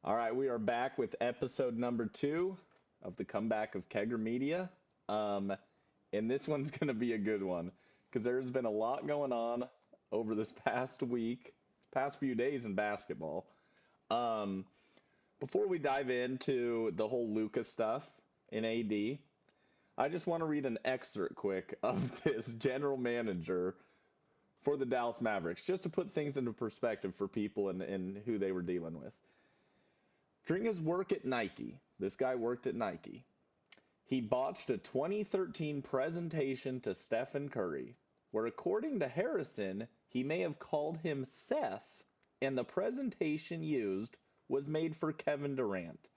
All right, we are back with episode number 2 of the comeback of Kegger Media. And this one's going to be a good one because there's been a lot going on over this past week, past few days in basketball. Before we dive into the whole Luka stuff in AD, I just want to read an excerpt quick of this general manager for the Dallas Mavericks, just to put things into perspective for people and who they were dealing with. During his work at Nike, this guy worked at Nike, he botched a 2013 presentation to Stephen Curry, where according to Harrison, he may have called him Seth, and the presentation used was made for Kevin Durant.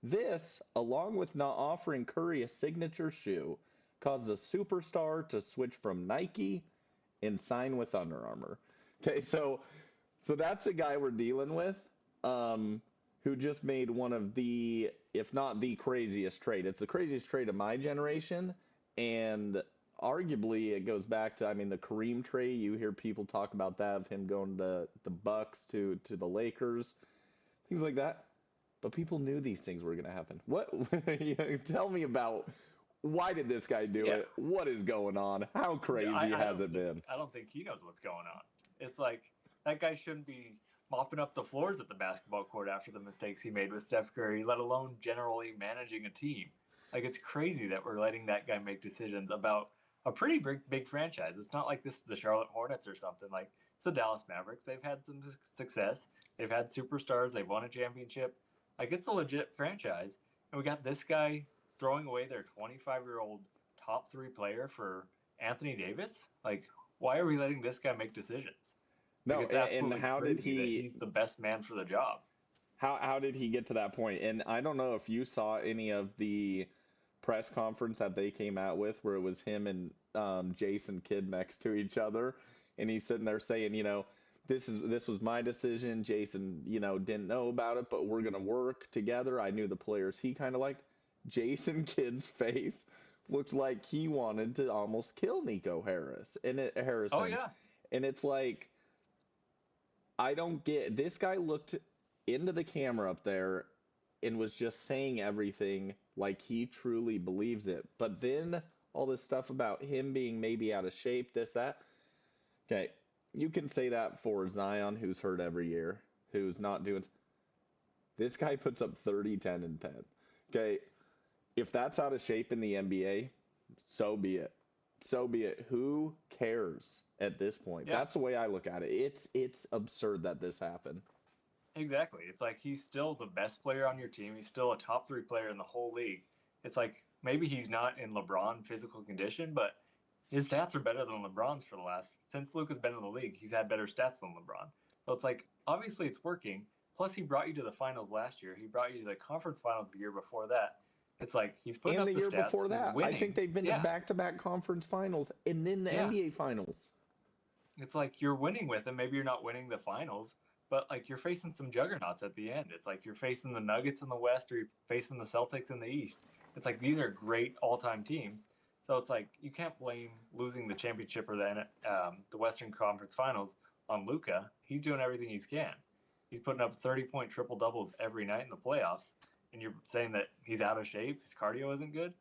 This, along with not offering Curry a signature shoe, caused a superstar to switch from Nike and sign with Under Armour. Okay, so that's the guy we're dealing with. Who just made one of the, if not the craziest trade. It's the craziest trade of my generation, and arguably it goes back to, the Kareem trade. You hear people talk about that, of him going to the Bucks to the Lakers, things like that. But people knew these things were going to happen. What? Tell me about, why did this guy do Yeah, it? What is going on? How crazy I has don't it think been? I don't think he knows what's going on. It's like that guy shouldn't be mopping up the floors at the basketball court after the mistakes he made with Steph Curry, let alone generally managing a team. Like it's crazy that we're letting that guy make decisions about a pretty big franchise. It's not like this is the Charlotte Hornets or something. Like it's the Dallas Mavericks. They've had some success. They've had superstars. They've won a championship. Like it's a legit franchise, and we got this guy throwing away their 25-year-old top three player for Anthony Davis? Like, why are we letting this guy make decisions? Like, No, it's and absolutely how did crazy that he he's the best man for the job. how did he get to that point? And I don't know if you saw any of the press conference that they came out with, where it was him and Jason Kidd next to each other, and he's sitting there saying, this was my decision. Jason, didn't know about it, but we're gonna work together. I knew the players he kind of liked. Jason Kidd's face looked like he wanted to almost kill Nico Oh Harrison, yeah, and it's like, I don't get, this guy looked into the camera up there and was just saying everything like he truly believes it. But then all this stuff about him being maybe out of shape, this, that. Okay, you can say that for Zion, who's hurt every year, who's not doing. This guy puts up 30, 10, and 10. Okay, if that's out of shape in the NBA, so be it. So be it. Who cares at this point? yeah, That's the way I look at it. It's absurd that this happened. exactly. It's like he's still the best player on your team. He's still a top three player in the whole league. It's like maybe he's not in LeBron physical condition, but his stats are better than LeBron's for the last since Luka's been in the league. He's had better stats than LeBron. So it's like obviously it's working. Plus he brought you to the finals last year. He brought you to the conference finals the year before that. It's like he's putting And the up the year stats. before He's that, I think winning. they've been to Yeah, back-to-back conference finals and then the yeah. NBA finals. It's like you're winning with him. Maybe you're not winning the finals, but like you're facing some juggernauts at the end. It's like you're facing the Nuggets in the West or you're facing the Celtics in the East. It's like these are great all-time teams. So it's like you can't blame losing the championship or the Western Conference Finals on Luka. He's doing everything he can. He's putting up 30-point triple doubles every night in the playoffs, and you're saying that he's out of shape. His cardio isn't good.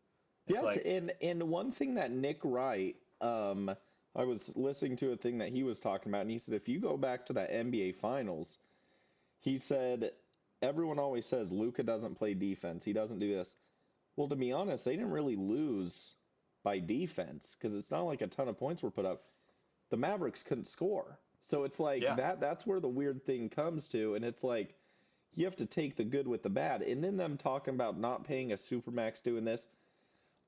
It's Yes, like, and one thing that Nick Wright, I was listening to a thing that he was talking about, and he said if you go back to that NBA Finals, he said everyone always says Luka doesn't play defense, he doesn't do this. Well, to be honest, they didn't really lose by defense because it's not like a ton of points were put up. The Mavericks couldn't score, so it's like yeah, that's where the weird thing comes to, and it's like you have to take the good with the bad. And then them talking about not paying a supermax doing this.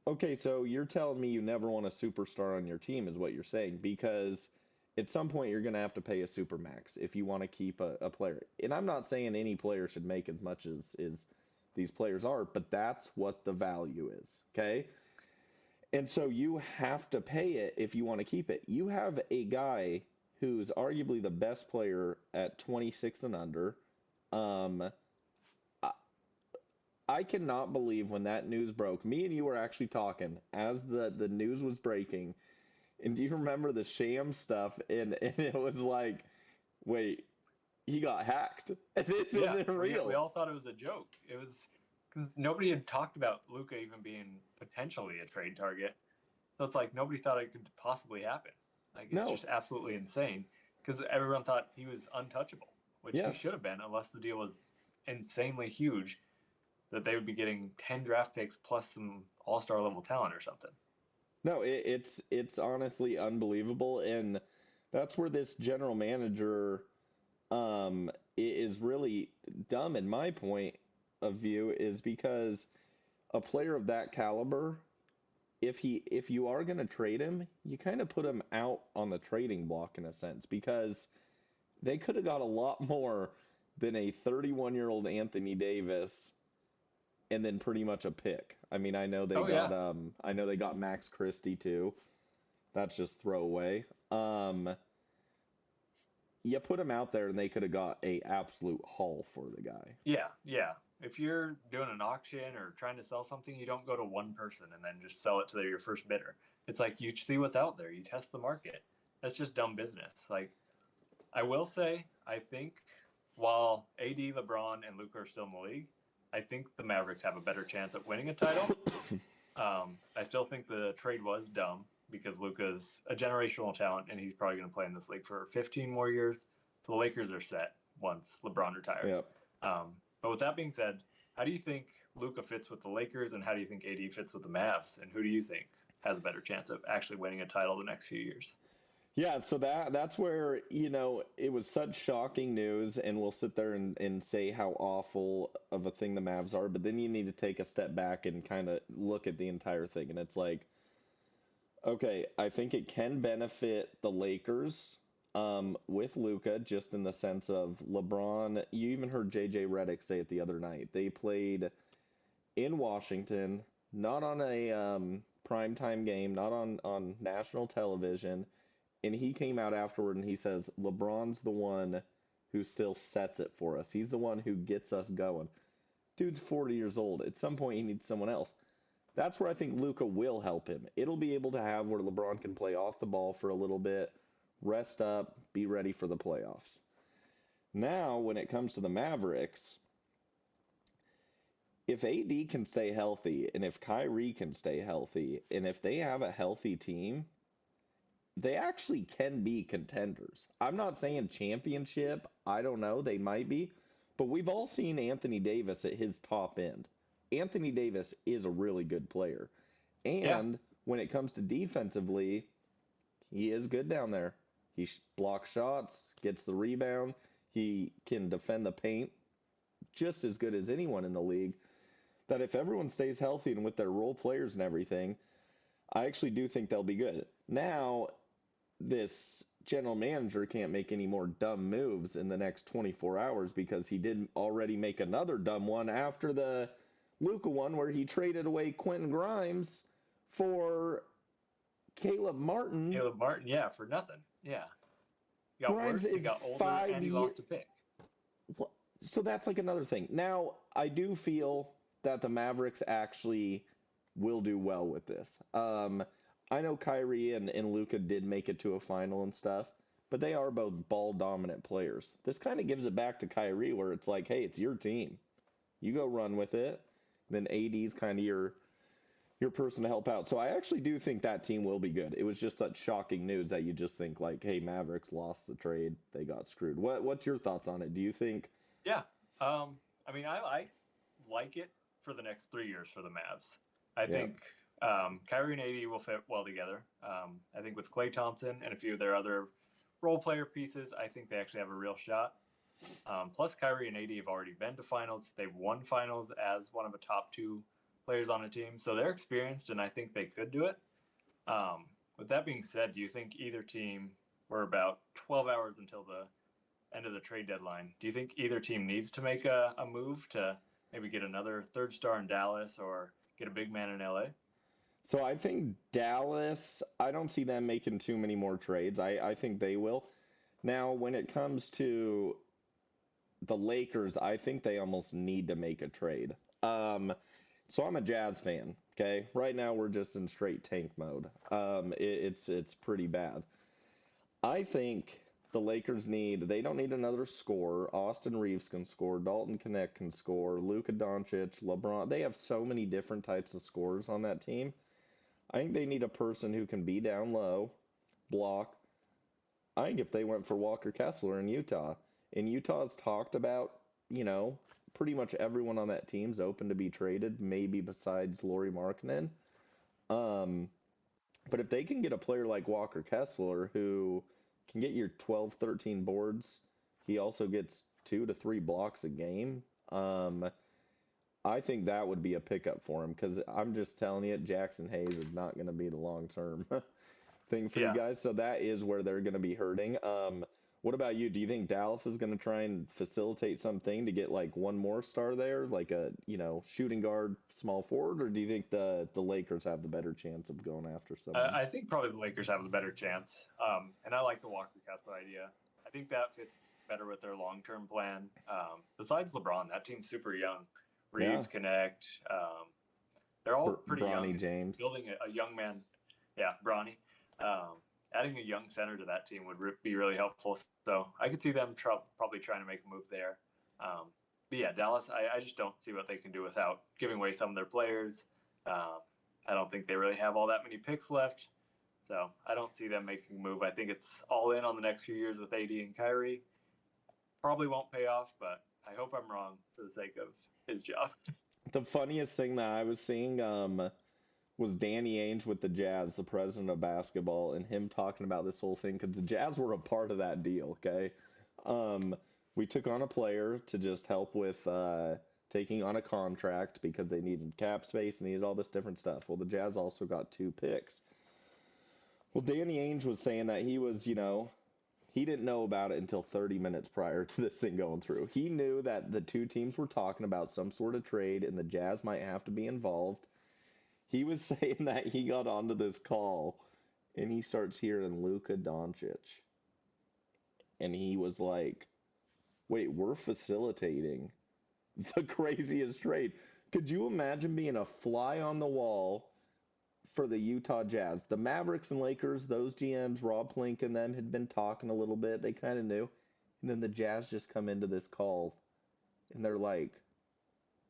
Okay, so you're telling me you never want a superstar on your team, is what you're saying, because at some point you're going to have to pay a supermax if you want to keep a player. And I'm not saying any player should make as much as these players are, but that's what the value is, okay? And so you have to pay it if you want to keep it. You have a guy who's arguably the best player at 26 and under. Um, I cannot believe when that news broke. Me and you were actually talking as the news was breaking. And do you remember the sham stuff? And it was like, wait, he got hacked. This Yeah, isn't real. we all thought it was a joke. It was because nobody had talked about Luka even being potentially a trade target. So it's like nobody thought it could possibly happen. Like it's No. just absolutely insane because everyone thought he was untouchable, which he Yes. should have been unless the deal was insanely huge that they would be getting 10 draft picks plus some all-star level talent or something. No, it's honestly unbelievable, and that's where this general manager is really dumb in my point of view is because a player of that caliber, if you are going to trade him, you kind of put him out on the trading block in a sense because they could have got a lot more than a 31-year-old Anthony Davis and then pretty much a pick. I mean, I know they got Max Christie too. That's just throwaway. You put him out there and they could have got a absolute haul for the guy. Yeah. If you're doing an auction or trying to sell something, you don't go to one person and then just sell it to your first bidder. It's like you see what's out there, you test the market. That's just dumb business. Like I will say, I think while AD, LeBron, and Luka are still in the league, I think the Mavericks have a better chance at winning a title. I still think the trade was dumb because Luka's a generational talent and he's probably going to play in this league for 15 more years. So the Lakers are set once LeBron retires. Yep. But with that being said, how do you think Luka fits with the Lakers and how do you think AD fits with the Mavs? And who do you think has a better chance of actually winning a title the next few years? Yeah, so that's where, it was such shocking news, and we'll sit there and say how awful of a thing the Mavs are, but then you need to take a step back and kind of look at the entire thing, and it's like, okay, I think it can benefit the Lakers with Luka, just in the sense of LeBron. You even heard JJ Redick say it the other night. They played in Washington, not on a primetime game, not on national television. And he came out afterward and he says, LeBron's the one who still sets it for us. He's the one who gets us going. Dude's 40 years old. At some point, he needs someone else. That's where I think Luka will help him. It'll be able to have where LeBron can play off the ball for a little bit, rest up, be ready for the playoffs. Now, when it comes to the Mavericks, if AD can stay healthy and if Kyrie can stay healthy and if they have a healthy team, they actually can be contenders. I'm not saying championship. I don't know. They might be. But we've all seen Anthony Davis at his top end. Anthony Davis is a really good player. And when it comes to defensively, he is good down there. He blocks shots, gets the rebound. He can defend the paint just as good as anyone in the league. That if everyone stays healthy and with their role players and everything, I actually do think they'll be good. Now, this general manager can't make any more dumb moves in the next 24 hours because he did already make another dumb one after the Luka one where he traded away Quentin Grimes for Caleb Martin. Caleb Martin, yeah, for nothing. Yeah. He got Grimes worse, he got older, and he lost a pick. So that's like another thing. Now, I do feel that the Mavericks actually will do well with this. I know Kyrie and Luka did make it to a final and stuff, but they are both ball-dominant players. This kind of gives it back to Kyrie where it's like, hey, it's your team. You go run with it. Then AD's kind of your person to help out. So I actually do think that team will be good. It was just such shocking news that you just think like, hey, Mavericks lost the trade. They got screwed. What's your thoughts on it? Do you think? Yeah. I mean, I like it for the next 3 years for the Mavs. I think Kyrie and AD will fit well together. I think with Klay Thompson and a few of their other role player pieces, I think they actually have a real shot. Plus, Kyrie and AD have already been to finals. They've won finals as one of the top two players on a team. So they're experienced, and I think they could do it. With that being said, do you think either team, we're about 12 hours until the end of the trade deadline, do you think either team needs to make a move to maybe get another third star in Dallas or get a big man in LA? So I think Dallas, I don't see them making too many more trades. I think they will. Now, when it comes to the Lakers, I think they almost need to make a trade. So I'm a Jazz fan, okay? Right now we're just in straight tank mode. It's pretty bad. I think the Lakers they don't need another scorer. Austin Reeves can score. Dalton Connect can score. Luka Doncic, LeBron. They have so many different types of scorers on that team. I think they need a person who can be down low, block. I think if they went for Walker Kessler in Utah, and Utah's talked about, pretty much everyone on that team's open to be traded, maybe besides Lauri Markkanen. Um, but if they can get a player like Walker Kessler who can get your 12, 13 boards, he also gets 2 to 3 blocks a game. I think that would be a pickup for him because I'm just telling you, Jackson Hayes is not going to be the long term thing for you Yeah. guys. So that is where they're going to be hurting. What about you? Do you think Dallas is going to try and facilitate something to get like one more star there, like a shooting guard, small forward, or do you think the Lakers have the better chance of going after someone? I think probably the Lakers have the better chance. And I like the Walker Kessler idea. I think that fits better with their long term plan. Besides LeBron, that team's super young. Yeah, Reeves, Connect. They're all pretty young. Bronny James. Building a young man, yeah, Bronny. Adding a young center to that team would be really helpful. So I could see them probably trying to make a move there. But yeah, Dallas, I just don't see what they can do without giving away some of their players. I don't think they really have all that many picks left. So I don't see them making a move. I think it's all in on the next few years with AD and Kyrie. Probably won't pay off, but I hope I'm wrong for the sake of his job. The funniest thing that I was seeing was Danny Ainge with the Jazz, the president of basketball, and him talking about this whole thing because the Jazz were a part of that deal. Okay, um, we took on a player to just help with taking on a contract because they needed cap space and needed all this different stuff. Well, the Jazz also got 2 picks. Well, Danny Ainge was saying that he didn't know about it until 30 minutes prior to this thing going through. He knew that the two teams were talking about some sort of trade and the Jazz might have to be involved. He was saying that he got onto this call and he starts hearing Luka Doncic. And he was like, wait, we're facilitating the craziest trade. Could you imagine being a fly on the wall for the Utah Jazz? The Mavericks and Lakers, those GMs, Rob Plink and them had been talking a little bit. They kind of knew. And then the Jazz just come into this call and they're like,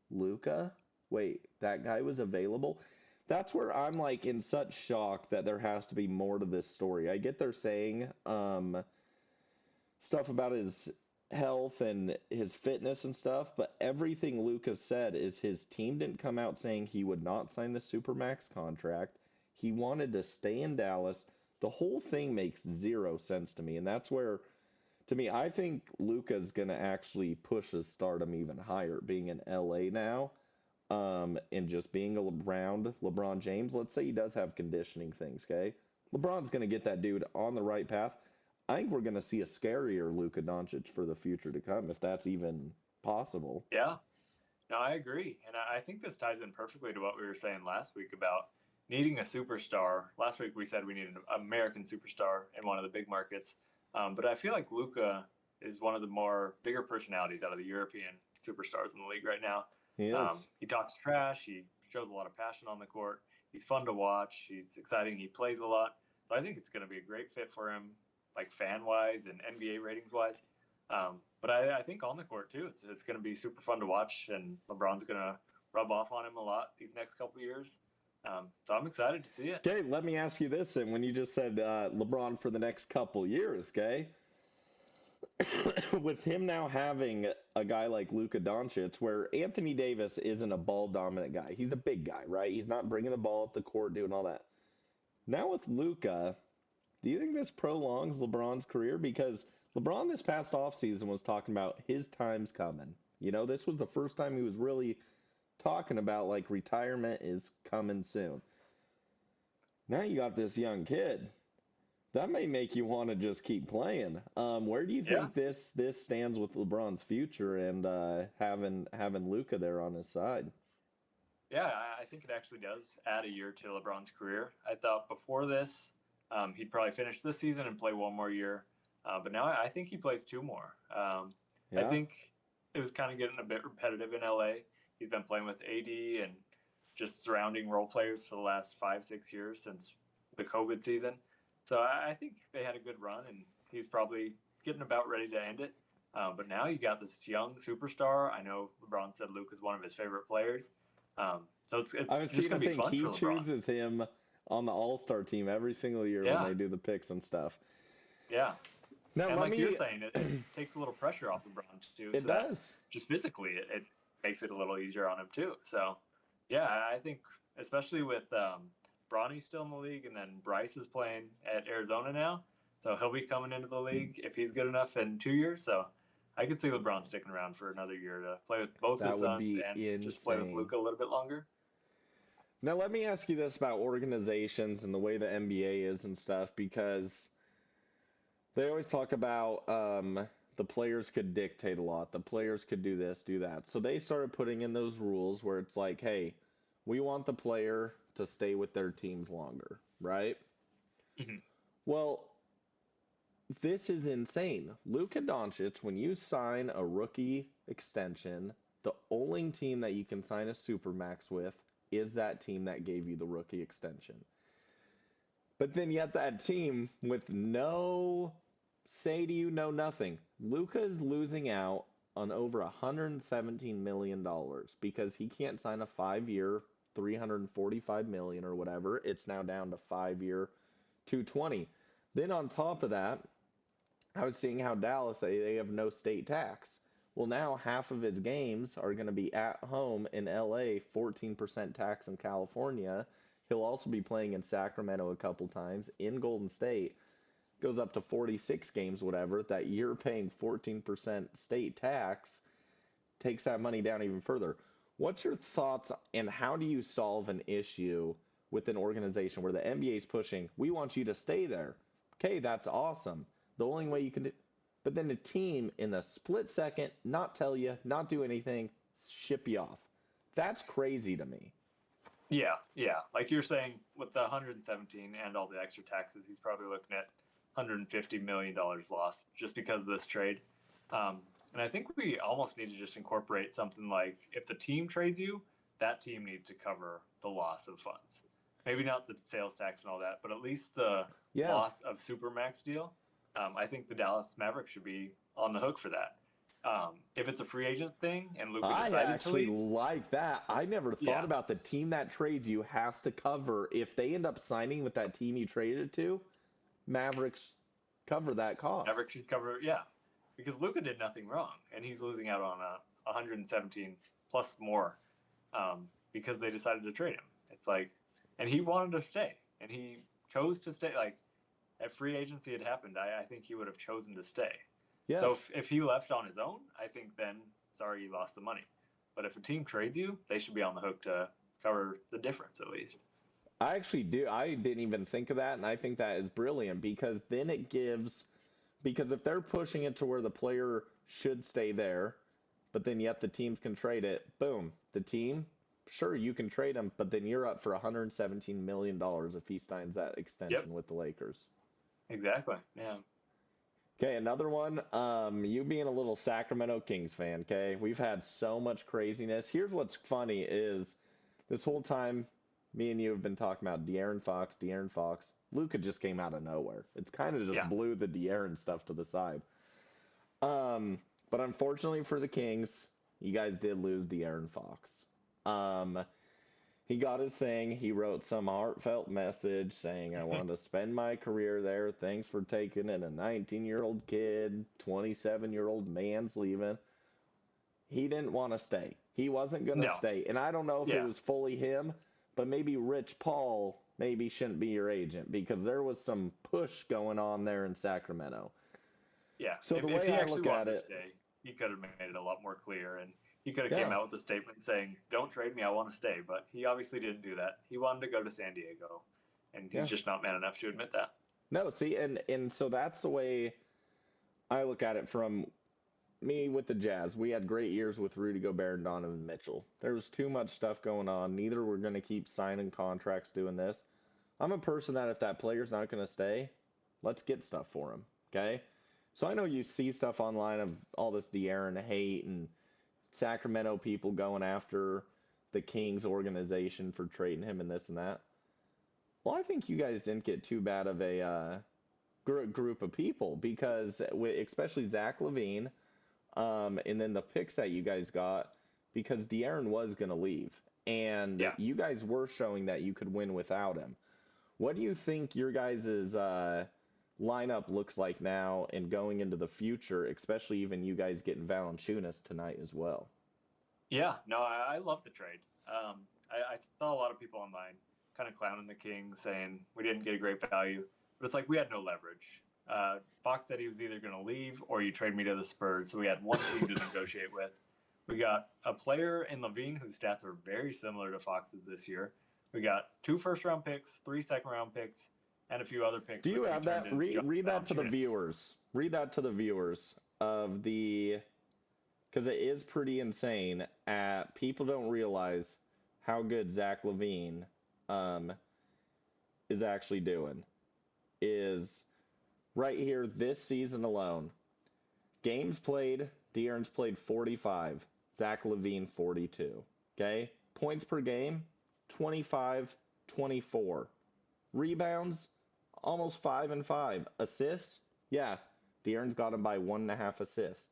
Luka? Wait, that guy was available? That's where I'm like in such shock that there has to be more to this story. I get they're saying stuff about his health and his fitness and stuff, but everything Lucas said is his team didn't come out saying he would not sign the Supermax contract. He wanted to stay in Dallas. The whole thing makes zero sense to me, and that's where, to me, I think Luka's going to actually push his stardom even higher, being in LA now, and just being around LeBron James. Let's say he does have conditioning things, okay? LeBron's going to get that dude on the right path. I think we're going to see a scarier Luka Doncic for the future to come, if that's even possible. Yeah, no, I agree. And I think this ties in perfectly to what we were saying last week about needing a superstar. Last week we said we needed an American superstar in one of the big markets. But I feel like Luka is one of the more bigger personalities out of the European superstars in the league right now. He is. He talks trash. He shows a lot of passion on the court. He's fun to watch. He's exciting. He plays a lot. So I think it's going to be a great fit for him, like fan wise and NBA ratings wise. But I think on the court too, it's going to be super fun to watch, and LeBron's going to rub off on him a lot these next couple of years. So I'm excited to see it. Okay, let me ask you this then. When you just said LeBron for the next couple years, okay? With him now having a guy like Luka Doncic, where Anthony Davis isn't a ball dominant guy. He's a big guy, right? He's not bringing the ball up the court, doing all that. Now with Luka, do you think this prolongs LeBron's career? Because LeBron this past offseason was talking about his time's coming. This was the first time he was really talking about like retirement is coming soon. Now you got this young kid. That may make you want to just keep playing. Where do you Yeah. think this stands with LeBron's future and having Luka there on his side? Yeah, I think it actually does add a year to LeBron's career. I thought before this, he'd probably finish this season and play one more year. But now I think he plays 2 more. I Yeah, think it was kind of getting a bit repetitive in LA. He's been playing with AD and just surrounding role players for the last 5, 6 years since the COVID season. So I think they had a good run, and he's probably getting about ready to end it. But now you got this young superstar. I know LeBron said Luke is one of his favorite players. So it's I was just seeing a going to be thing. fun He for LeBron. chooses him on the All-Star team every single year when Yeah, they do the picks and stuff. yeah. Now, And let like you're me. saying, it takes a little pressure off LeBron too, It so that does. just physically it makes it a little easier on him too. So yeah, I think especially with Bronny still in the league, and then Bryce is playing at Arizona now, so he'll be coming into the league if he's good enough in 2 years. So I could see LeBron sticking around for another year to play with both That his would sons be and just play with insane. Luka a little bit longer. Now, let me ask you this about organizations and the way the NBA is and stuff, because they always talk about the players could dictate a lot. The players could do this, do that. So they started putting in those rules where it's like, hey, we want the player to stay with their teams longer, right? Mm-hmm. Well, this is insane. Luka Doncic, when you sign a rookie extension, the only team that you can sign a supermax with is that team that gave you the rookie extension. But then yet that team with no say to you, no nothing. Luka is losing out on over $117 million because he can't sign a 5-year, $345 million or whatever. It's now down to 5-year, $220. Then on top of that, I was seeing how Dallas, they have no state tax. Well, now half of his games are going to be at home in LA, 14% tax in California. He'll also be playing in Sacramento a couple times, in Golden State. Goes up to 46 games, whatever. That you're paying 14% state tax takes that money down even further. What's your thoughts, and how do you solve an issue with an organization where the NBA is pushing, we want you to stay there? Okay, that's awesome. The only way you can do, but then the team in the split second, not tell you, not do anything, ship you off. That's crazy to me. Yeah. Like you're saying, with the 117 and all the extra taxes, he's probably looking at $150 million lost just because of this trade. And I think we almost need to just incorporate something like, if the team trades you, that team needs to cover the loss of funds. Maybe not the sales tax and all that, but at least the Yeah, loss of Supermax deal. I think the Dallas Mavericks should be on the hook for that. If it's a free agent thing and Luka I decided to actually leave, like that. I never thought yeah, about the team that trades you has to cover. If they end up signing with that team you traded to, Mavericks cover that cost. Mavericks should cover, yeah, because Luka did nothing wrong, and he's losing out on 117 plus more because they decided to trade him. It's like, and he wanted to stay, and he chose to stay. Like, if free agency had happened, I think he would have chosen to stay. So Yes, if he left on his own, I think then, sorry, you lost the money. But if a team trades you, they should be on the hook to cover the difference at least. I actually do. I didn't even think of that, and I think that is brilliant because then it gives. Because if they're pushing it to where the player should stay there, but then yet the teams can trade it, boom, the team, sure, you can trade him, but then you're up for $117 million if he signs that Yep, extension with the Lakers. exactly. Yeah. Okay, another one. You being a little Sacramento Kings fan, okay? We've had so much craziness. Here's what's funny is this whole time, me and you have been talking about De'Aaron Fox, De'Aaron Fox. Luka just came out of nowhere. It's kind of just Yeah. blew the De'Aaron stuff to the side. Um, but unfortunately for the Kings, you guys did lose De'Aaron Fox. Um, he got his thing. He wrote some heartfelt message saying, I want to spend my career there. Thanks for taking it. A 19-year-old kid, 27-year-old man's leaving. He didn't want to stay. He wasn't going to No. stay. And I don't know if it Yeah. was fully him, but maybe Rich Paul maybe shouldn't be your agent because there was some push going on there in Sacramento. Yeah. So the If way he I actually look at wanted to it, stay, he could have made it a lot more clear, and he could have came yeah, out with a statement saying, "Don't trade me, I want to stay." But he obviously didn't do that. He wanted to go to San Diego, and he's yeah. just not man enough to admit that. No, see, and so that's the way I look at it from me with the Jazz. We had great years with Rudy Gobert and Donovan Mitchell. There was too much stuff going on. Neither were going to keep signing contracts doing this. I'm a person that if that player's not going to stay, let's get stuff for him. Okay? So I know you see stuff online of all this De'Aaron hate and Sacramento people going after the Kings organization for trading him and this and that. Well, I think you guys didn't get too bad of a group of people because especially Zach LaVine, and then the picks that you guys got because De'Aaron was going to leave, and Yeah. you guys were showing that you could win without him. What do you think your guys' lineup looks like now and going into the future, especially even you guys getting Valanciunas tonight as well? Yeah, no, I love the trade. I saw a lot of people online kind of clowning the Kings, saying we didn't get a great value, but it's like we had no leverage. Fox said he was either going to leave or you trade me to the Spurs, so we had one team to negotiate with. We got a player in LaVine whose stats are very similar to Fox's this year. We got 2 first-round picks, 3 second-round picks, and a few other picks. Do you which we have turned that? into Read that to the Valanciunas. viewers. Read that to the viewers of the because it is pretty insane. At people don't realize how good Zach LaVine um, is actually doing. Is right here this season alone. Games played, De'Aaron's played 45, Zach LaVine 42. Okay? Points per game, 25, 24. Rebounds, almost 5 and 5. Assists, yeah, De'Aaron's got him by 1.5 assists.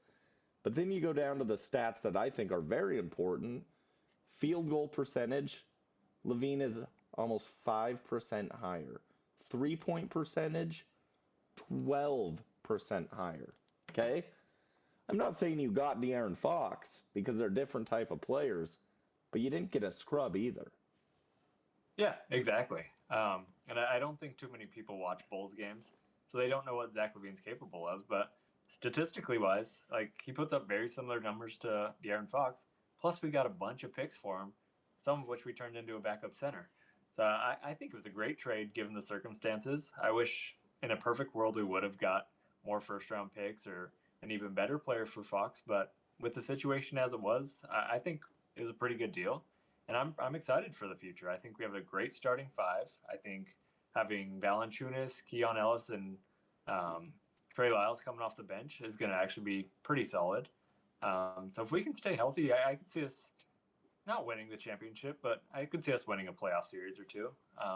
But then you go down to the stats that I think are very important. Field goal percentage, LaVine is almost 5% higher. 3-point percentage, 12% higher. Okay? I'm not saying you got De'Aaron Fox because they're different type of players, but you didn't get a scrub either. Yeah, exactly. And I don't think too many people watch Bulls games, so they don't know what Zach LaVine's capable of. But statistically wise, like he puts up very similar numbers to De'Aaron Fox. Plus, we got a bunch of picks for him, some of which we turned into a backup center. So I think it was a great trade given the circumstances. I wish in a perfect world we would have got more first round picks or an even better player for Fox. But with the situation as it was, I think it was a pretty good deal and I'm excited for the future. I think we have a great starting 5. I think having Valanciunas, Keon Ellis, and Trey Lyles coming off the bench is going to actually be pretty solid. So if we can stay healthy, I could see us not winning the championship, but I could see us winning a playoff series or two,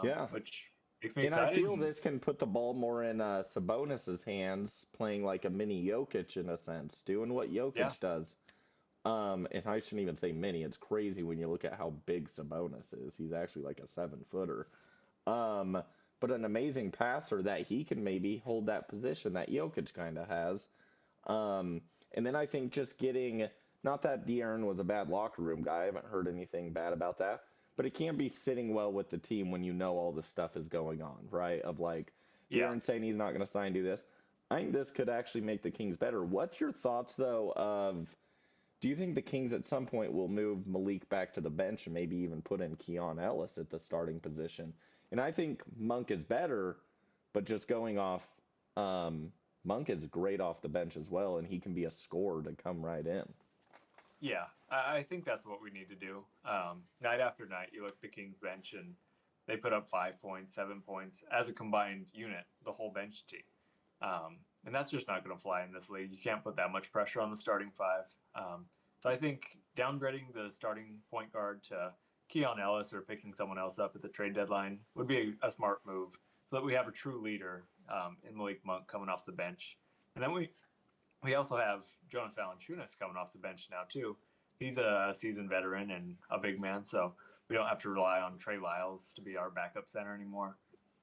Yeah. which makes me And I excited. feel this can put the ball more in Sabonis's hands, playing like a mini Jokic in a sense, doing what Yeah, Jokic does. And I shouldn't even say mini. It's crazy when you look at how big Sabonis is. He's actually like a 7-footer. Um, but an amazing passer that he can maybe hold that position that Jokic kind of has. Um, and then I think just getting, not that De'Aaron was a bad locker room guy. I haven't heard anything bad about that. But it can't be sitting well with the team when you know all this stuff is going on, right? Of like yeah. De'Aaron saying he's not going to sign, do this. I think this could actually make the Kings better. What's your thoughts, though, of do you think the Kings at some point will move Malik back to the bench and maybe even put in Keon Ellis at the starting position? And I think Monk is better, but just going off, Monk is great off the bench as well, and he can be a scorer to come right in. Yeah, I think that's what we need to do. Night after night, you look at the Kings bench and they put up 5 points, 7 points as a combined unit, the whole bench team. And that's just not going to fly in this league. You can't put that much pressure on the starting 5. So I think downgrading the starting point guard to Keon Ellis or picking someone else up at the trade deadline would be a smart move so that we have a true leader in Malik Monk coming off the bench. And then we also have Jonas Valanciunas coming off the bench now too. He's a seasoned veteran and a big man, so we don't have to rely on Trey Lyles to be our backup center anymore.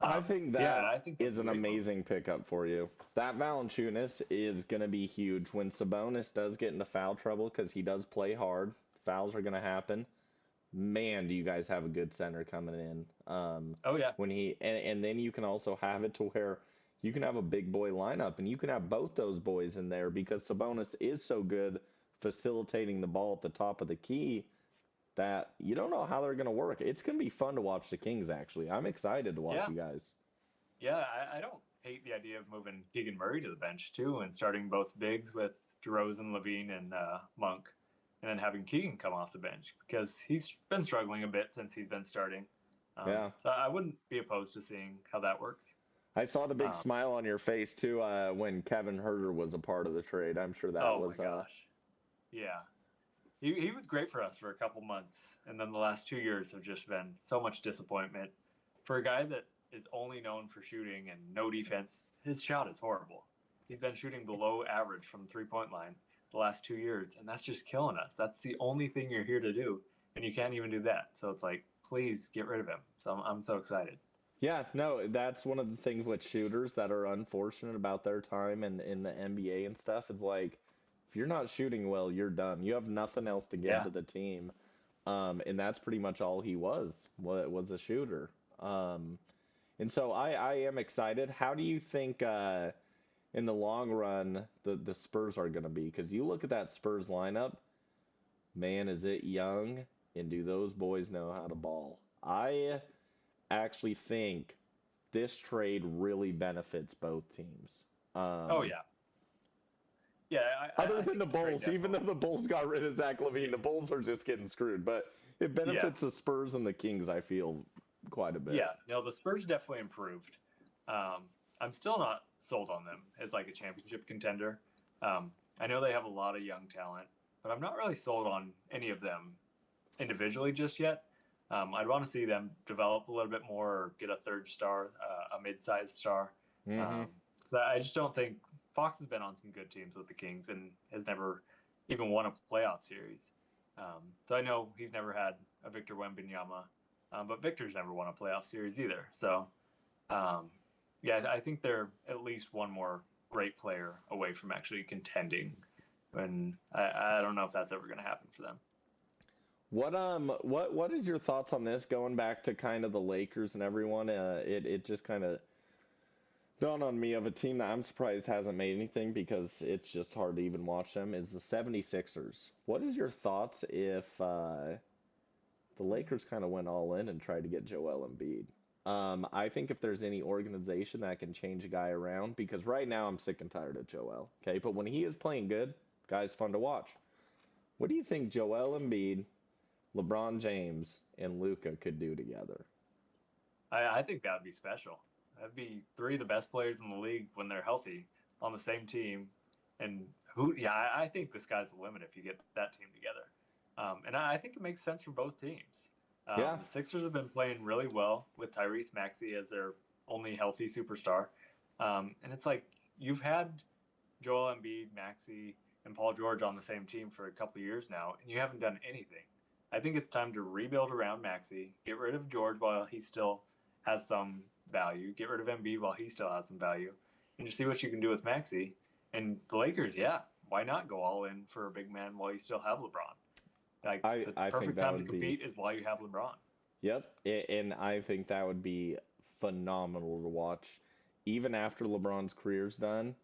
I think So yeah, that I think that's is a an great move. amazing pickup for you. That Valanciunas is going to be huge when Sabonis does get into foul trouble because he does play hard. Fouls are going to happen. Man, do you guys have a good center coming in? Oh yeah, When he and then you can also have it to where you can have a big boy lineup and you can have both those boys in there because Sabonis is so good facilitating the ball at the top of the key that you don't know how they're going to work. It's going to be fun to watch the Kings, actually. I'm excited to watch yeah, you guys. yeah. I don't hate the idea of moving Keegan Murray to the bench too and starting both bigs with DeRozan, Levine, and Monk, and then having Keegan come off the bench because he's been struggling a bit since he's been starting. Yeah. So I wouldn't be opposed to seeing how that works. I saw the big Um, smile on your face, too, when Kevin Herter was a part of the trade. I'm sure that oh my was. gosh, yeah. He was great for us for a couple months, and then the last 2 years have just been so much disappointment for a guy that is only known for shooting and no defense. his shot is horrible. He's been shooting below average from the 3-point line the last 2 years, and that's just killing us. That's the only thing you're here to do, and you can't even do that. So it's like, please get rid of him. So I'm so excited. Yeah, no, that's one of the things with shooters that are unfortunate about their time in the NBA and stuff is like, if you're not shooting well, you're done. You have nothing else to give Yeah. to the team. And that's pretty much all he was a shooter. Um, and so I am excited. How do you think in the long run the Spurs are going to be? Because you look at that Spurs lineup, man, is it young, and do those boys know how to ball? I actually think this trade really benefits both teams. Oh yeah. Yeah, Other I than think the the trade Bulls, even though definitely. the Bulls got rid of Zach LaVine, the Bulls are just getting screwed. But it Yeah. benefits the Spurs and the Kings, I feel, quite a bit. Yeah. No, the Spurs definitely improved. Um, I'm still not sold on them as like a championship contender. I know they have a lot of young talent, but I'm not really sold on any of them individually just yet. I'd want to see them develop a little bit more, or get a third star, a mid-sized star. Mm-hmm. So I just don't think Fox has been on some good teams with the Kings and has never even won a playoff series. So I know he's never had a Victor Wembanyama, but Victor's never won a playoff series either. So um, yeah, I think they're at least one more great player away from actually contending. And I don't know if that's ever going to happen for them. What is your thoughts on this? Going back to kind of the Lakers and everyone, it just kind of dawned on me of a team that I'm surprised hasn't made anything because it's just hard to even watch them. Is the 76ers? What is your thoughts if the Lakers kind of went all in and tried to get Joel Embiid? I think if there's any organization that can change a guy around, because right now I'm sick and tired of Joel. Okay, but when he is playing good, guy's fun to watch. What do you think Joel Embiid, LeBron James, and Luka could do together? I think that would be special. That'd be three of the best players in the league when they're healthy on the same team. And yeah, I think the sky's the limit if you get that team together. And I think it makes sense for both teams. Yeah, The Sixers have been playing really well with Tyrese Maxey as their only healthy superstar. And it's like you've had Joel Embiid, Maxey, and Paul George on the same team for a couple of years now, and you haven't done anything. I think it's time to rebuild around Maxey, get rid of George while he still has some value, get rid of Embiid while he still has some value, and just see what you can do with Maxey. And the Lakers, yeah, why not go all in for a big man while you still have LeBron? Like the I think perfect that time to would be. compete is while you have LeBron. Yep, and I think that would be phenomenal to watch. Even after LeBron's career's done,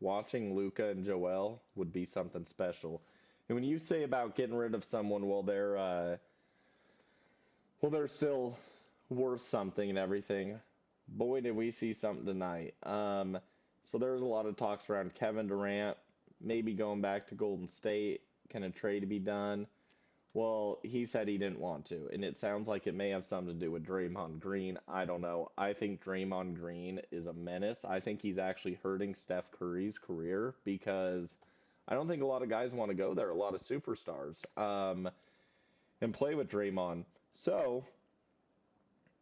watching Luca and Joel would be something special. And when you say about getting rid of someone while they're still worth something and everything, boy, did we see something tonight. So there was a lot of talks around Kevin Durant maybe going back to Golden State. Can a trade be done? Well, he said he didn't want to, and it sounds like it may have something to do with Draymond Green. I don't know. I think Draymond Green is a menace. I think he's actually hurting Steph Curry's career because I don't think a lot of guys want to go there, a lot of superstars, and play with Draymond. So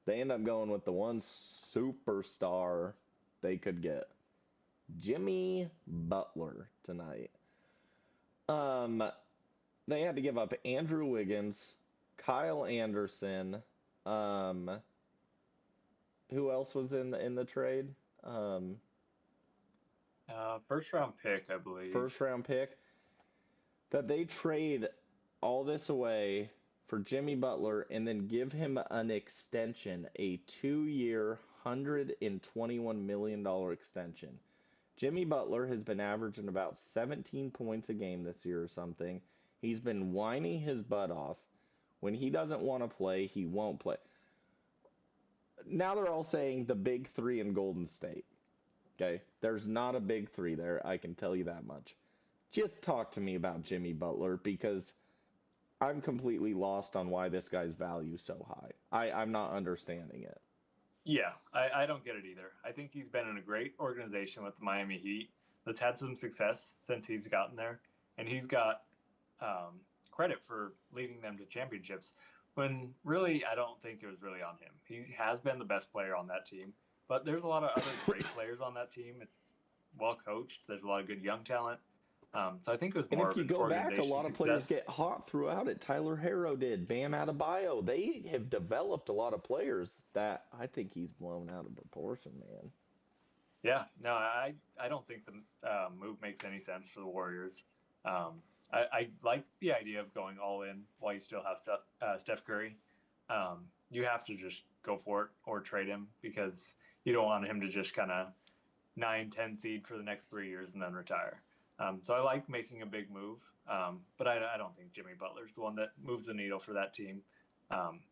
they end up going with the one superstar they could get, Jimmy Butler tonight. Um, they had to give up Andrew Wiggins, Kyle Anderson. Um, who else was in the trade? Um, First round pick, I believe. First round pick. That they trade all this away for Jimmy Butler and then give him an extension, a 2-year, $121 million extension. Jimmy Butler has been averaging about 17 points a game this year or something. He's been whining his butt off. When he doesn't want to play, he won't play. Now they're all saying the big three in Golden State. Okay? There's not a big three there, I can tell you that much. Just talk to me about Jimmy Butler because I'm completely lost on why this guy's value is so high. I'm not understanding it. Yeah, I don't get it either. I think he's been in a great organization with the Miami Heat that's had some success since he's gotten there, and he's got credit for leading them to championships. When really, I don't think it was really on him. He has been the best player on that team, But there's a lot of other great players on that team. It's well coached. There's a lot of good young talent. So I think it was And more if of you an go back, a organization lot of players success. get hot throughout it. Tyler Harrow did. Bam Adebayo. They have developed a lot of players that I think he's blown out of proportion, man. Yeah, no, I don't think the move makes any sense for the Warriors. I like the idea of going all in while you still have Steph Curry. You have to just go for it or trade him because you don't want him to just kind of 9, 10 seed for the next 3 years and then retire. So I like making a big move, but I don't think Jimmy Butler's the one that moves the needle for that team.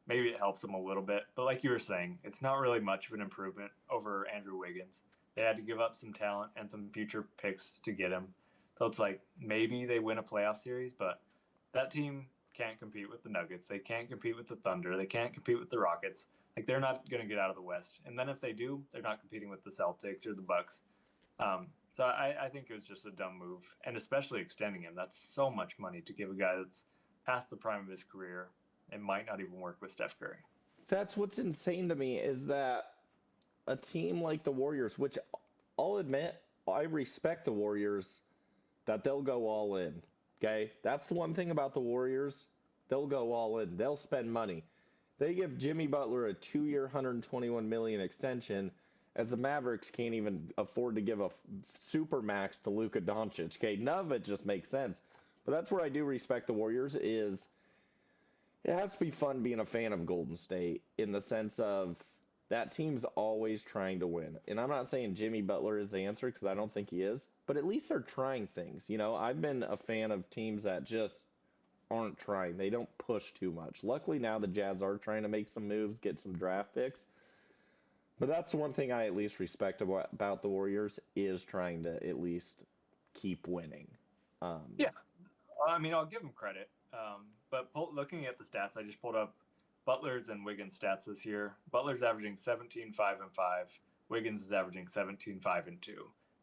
Maybe it helps them a little bit, but like you were saying, it's not really much of an improvement over Andrew Wiggins. They had to give up some talent and some future picks to get him. So it's like maybe they win a playoff series, but that team can't compete with the Nuggets. They can't compete with the Thunder. They can't compete with the Rockets. Like they're not going to get out of the West. And then if they do, they're not competing with the Celtics or the Bucks. So I think it was just a dumb move, and especially extending him. That's so much money to give a guy that's past the prime of his career and might not even work with Steph Curry. That's what's insane to me is that a team like the Warriors, which I'll admit, I respect the Warriors that they'll go all in. Okay? That's the one thing about the Warriors. They'll go all in. They'll spend money. They give Jimmy Butler a 2-year, $121 million extension, as the Mavericks can't even afford to give a super max to Luka Doncic. Okay, none of it just makes sense. But that's where I do respect the Warriors is it has to be fun being a fan of Golden State in the sense of that team's always trying to win. And I'm not saying Jimmy Butler is the answer because I don't think he is, but at least they're trying things. You know, I've been a fan of teams that just aren't trying. They don't push too much. Luckily now the Jazz are trying to make some moves, get some draft picks. But that's the one thing I at least respect about the Warriors is trying to at least keep winning. Yeah, I mean, I'll give him credit. But looking at the stats, I just pulled up Butler's and Wiggins' stats this year. Butler's averaging 17, 5, and 5. Wiggins is averaging 17, 5, and 2.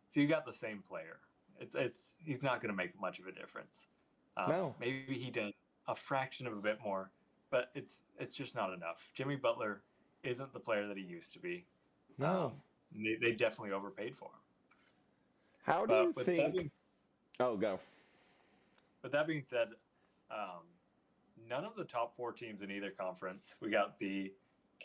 So you got the same player. It's he's not going to make much of a difference. No, Maybe he did a fraction of a bit more, but it's just not enough. Jimmy Butler isn't the player that he used to be. no. They definitely overpaid for him. How do you But think? Oh, go. with that being said, um, none of the top four teams in either conference. We got the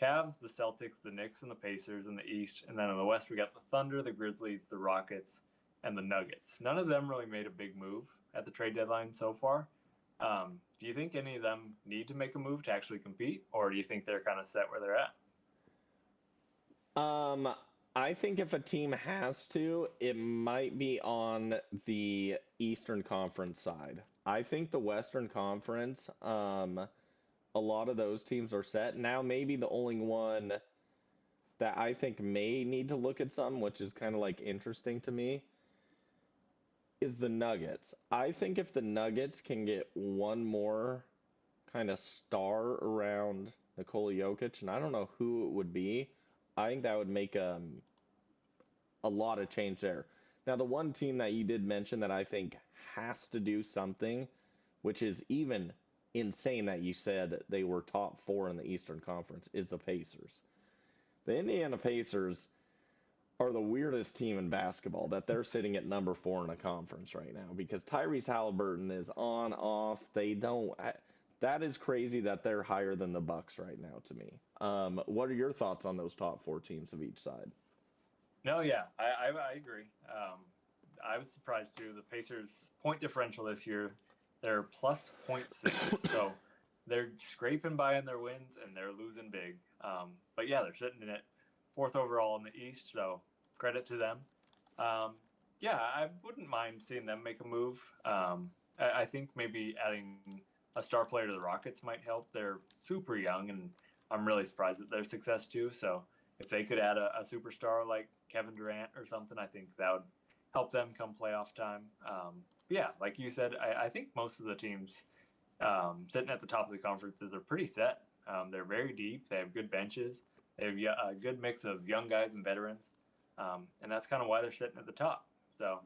Cavs, the Celtics, the Knicks, and the Pacers in the East, and then in the West we got the Thunder, the Grizzlies, the Rockets, and the Nuggets. None of them really made a big move at the trade deadline so far. Do you think any of them need to make a move to actually compete, or do you think they're kind of set where they're at? Um, I think if a team has to, it might be on the Eastern Conference side. I think the Western Conference, a lot of those teams are set. Now, maybe the only one that I think may need to look at some, which is kind of like interesting to me, is the Nuggets. I think if the Nuggets can get one more kind of star around Nikola Jokic, and I don't know who it would be, I think that would make a lot of change there. Now, the one team that you did mention that I think has to do something, which is even insane that you said they were top four in the Eastern Conference, is the Pacers. The Indiana Pacers are the weirdest team in basketball that they're sitting at number four in a conference right now because Tyrese Halliburton is on, off. They don't. That is crazy that they're higher than the Bucks right now to me. What are your thoughts on those top four teams of each side? No, yeah, I agree. I was surprised too. The Pacers' point differential this year, they're plus point 0.6. So they're scraping by in their wins and they're losing big. But yeah, they're sitting in it fourth overall in the East. So credit to them. Yeah, I wouldn't mind seeing them make a move. I think maybe adding a star player to the Rockets might help. They're super young, and I'm really surprised at their success too. So if they could add a superstar like Kevin Durant or something, I think that would help them come playoff time. Yeah, like you said, I think most of the teams sitting at the top of the conferences are pretty set. They're very deep. They have good benches. They have a good mix of young guys and veterans, and that's kind of why they're sitting at the top. So,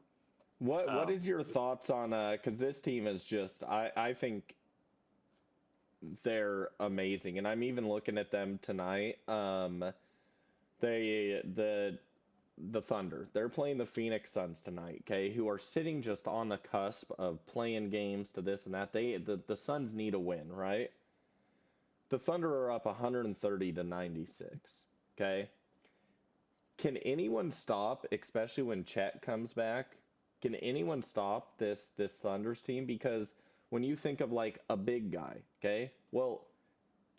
What um, is your thoughts on because this team is just I think they're amazing, and I'm even looking at them tonight. The Thunder. They're playing the Phoenix Suns tonight, okay, who are sitting just on the cusp of playing games to this and that. The Suns need a win, right? The Thunder are up 130 to 96, okay? Can anyone stop, especially when Chet comes back? Can anyone stop this Thunder's team? Because when you think of like a big guy, okay? Well,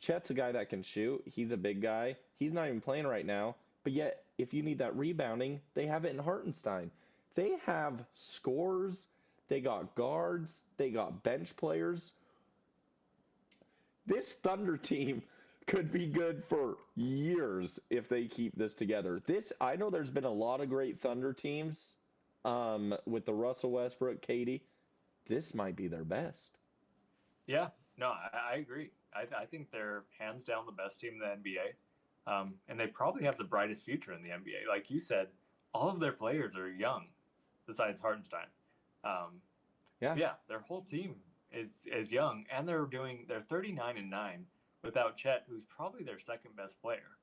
Chet's a guy that can shoot. He's a big guy. He's not even playing right now. But yet, if you need that rebounding, they have it in Hartenstein. They have scores. They got guards. They got bench players. This Thunder team could be good for years if they keep this together. I know there's been a lot of great Thunder teams with the Russell Westbrook, Katie. This might be their best. Yeah, no, I agree. I think they're hands down the best team in the NBA. And they probably have the brightest future in the NBA. Like you said, all of their players are young, besides Hartenstein. Yeah, their whole team is young, and they're 39-9 without Chet, who's probably their second best player.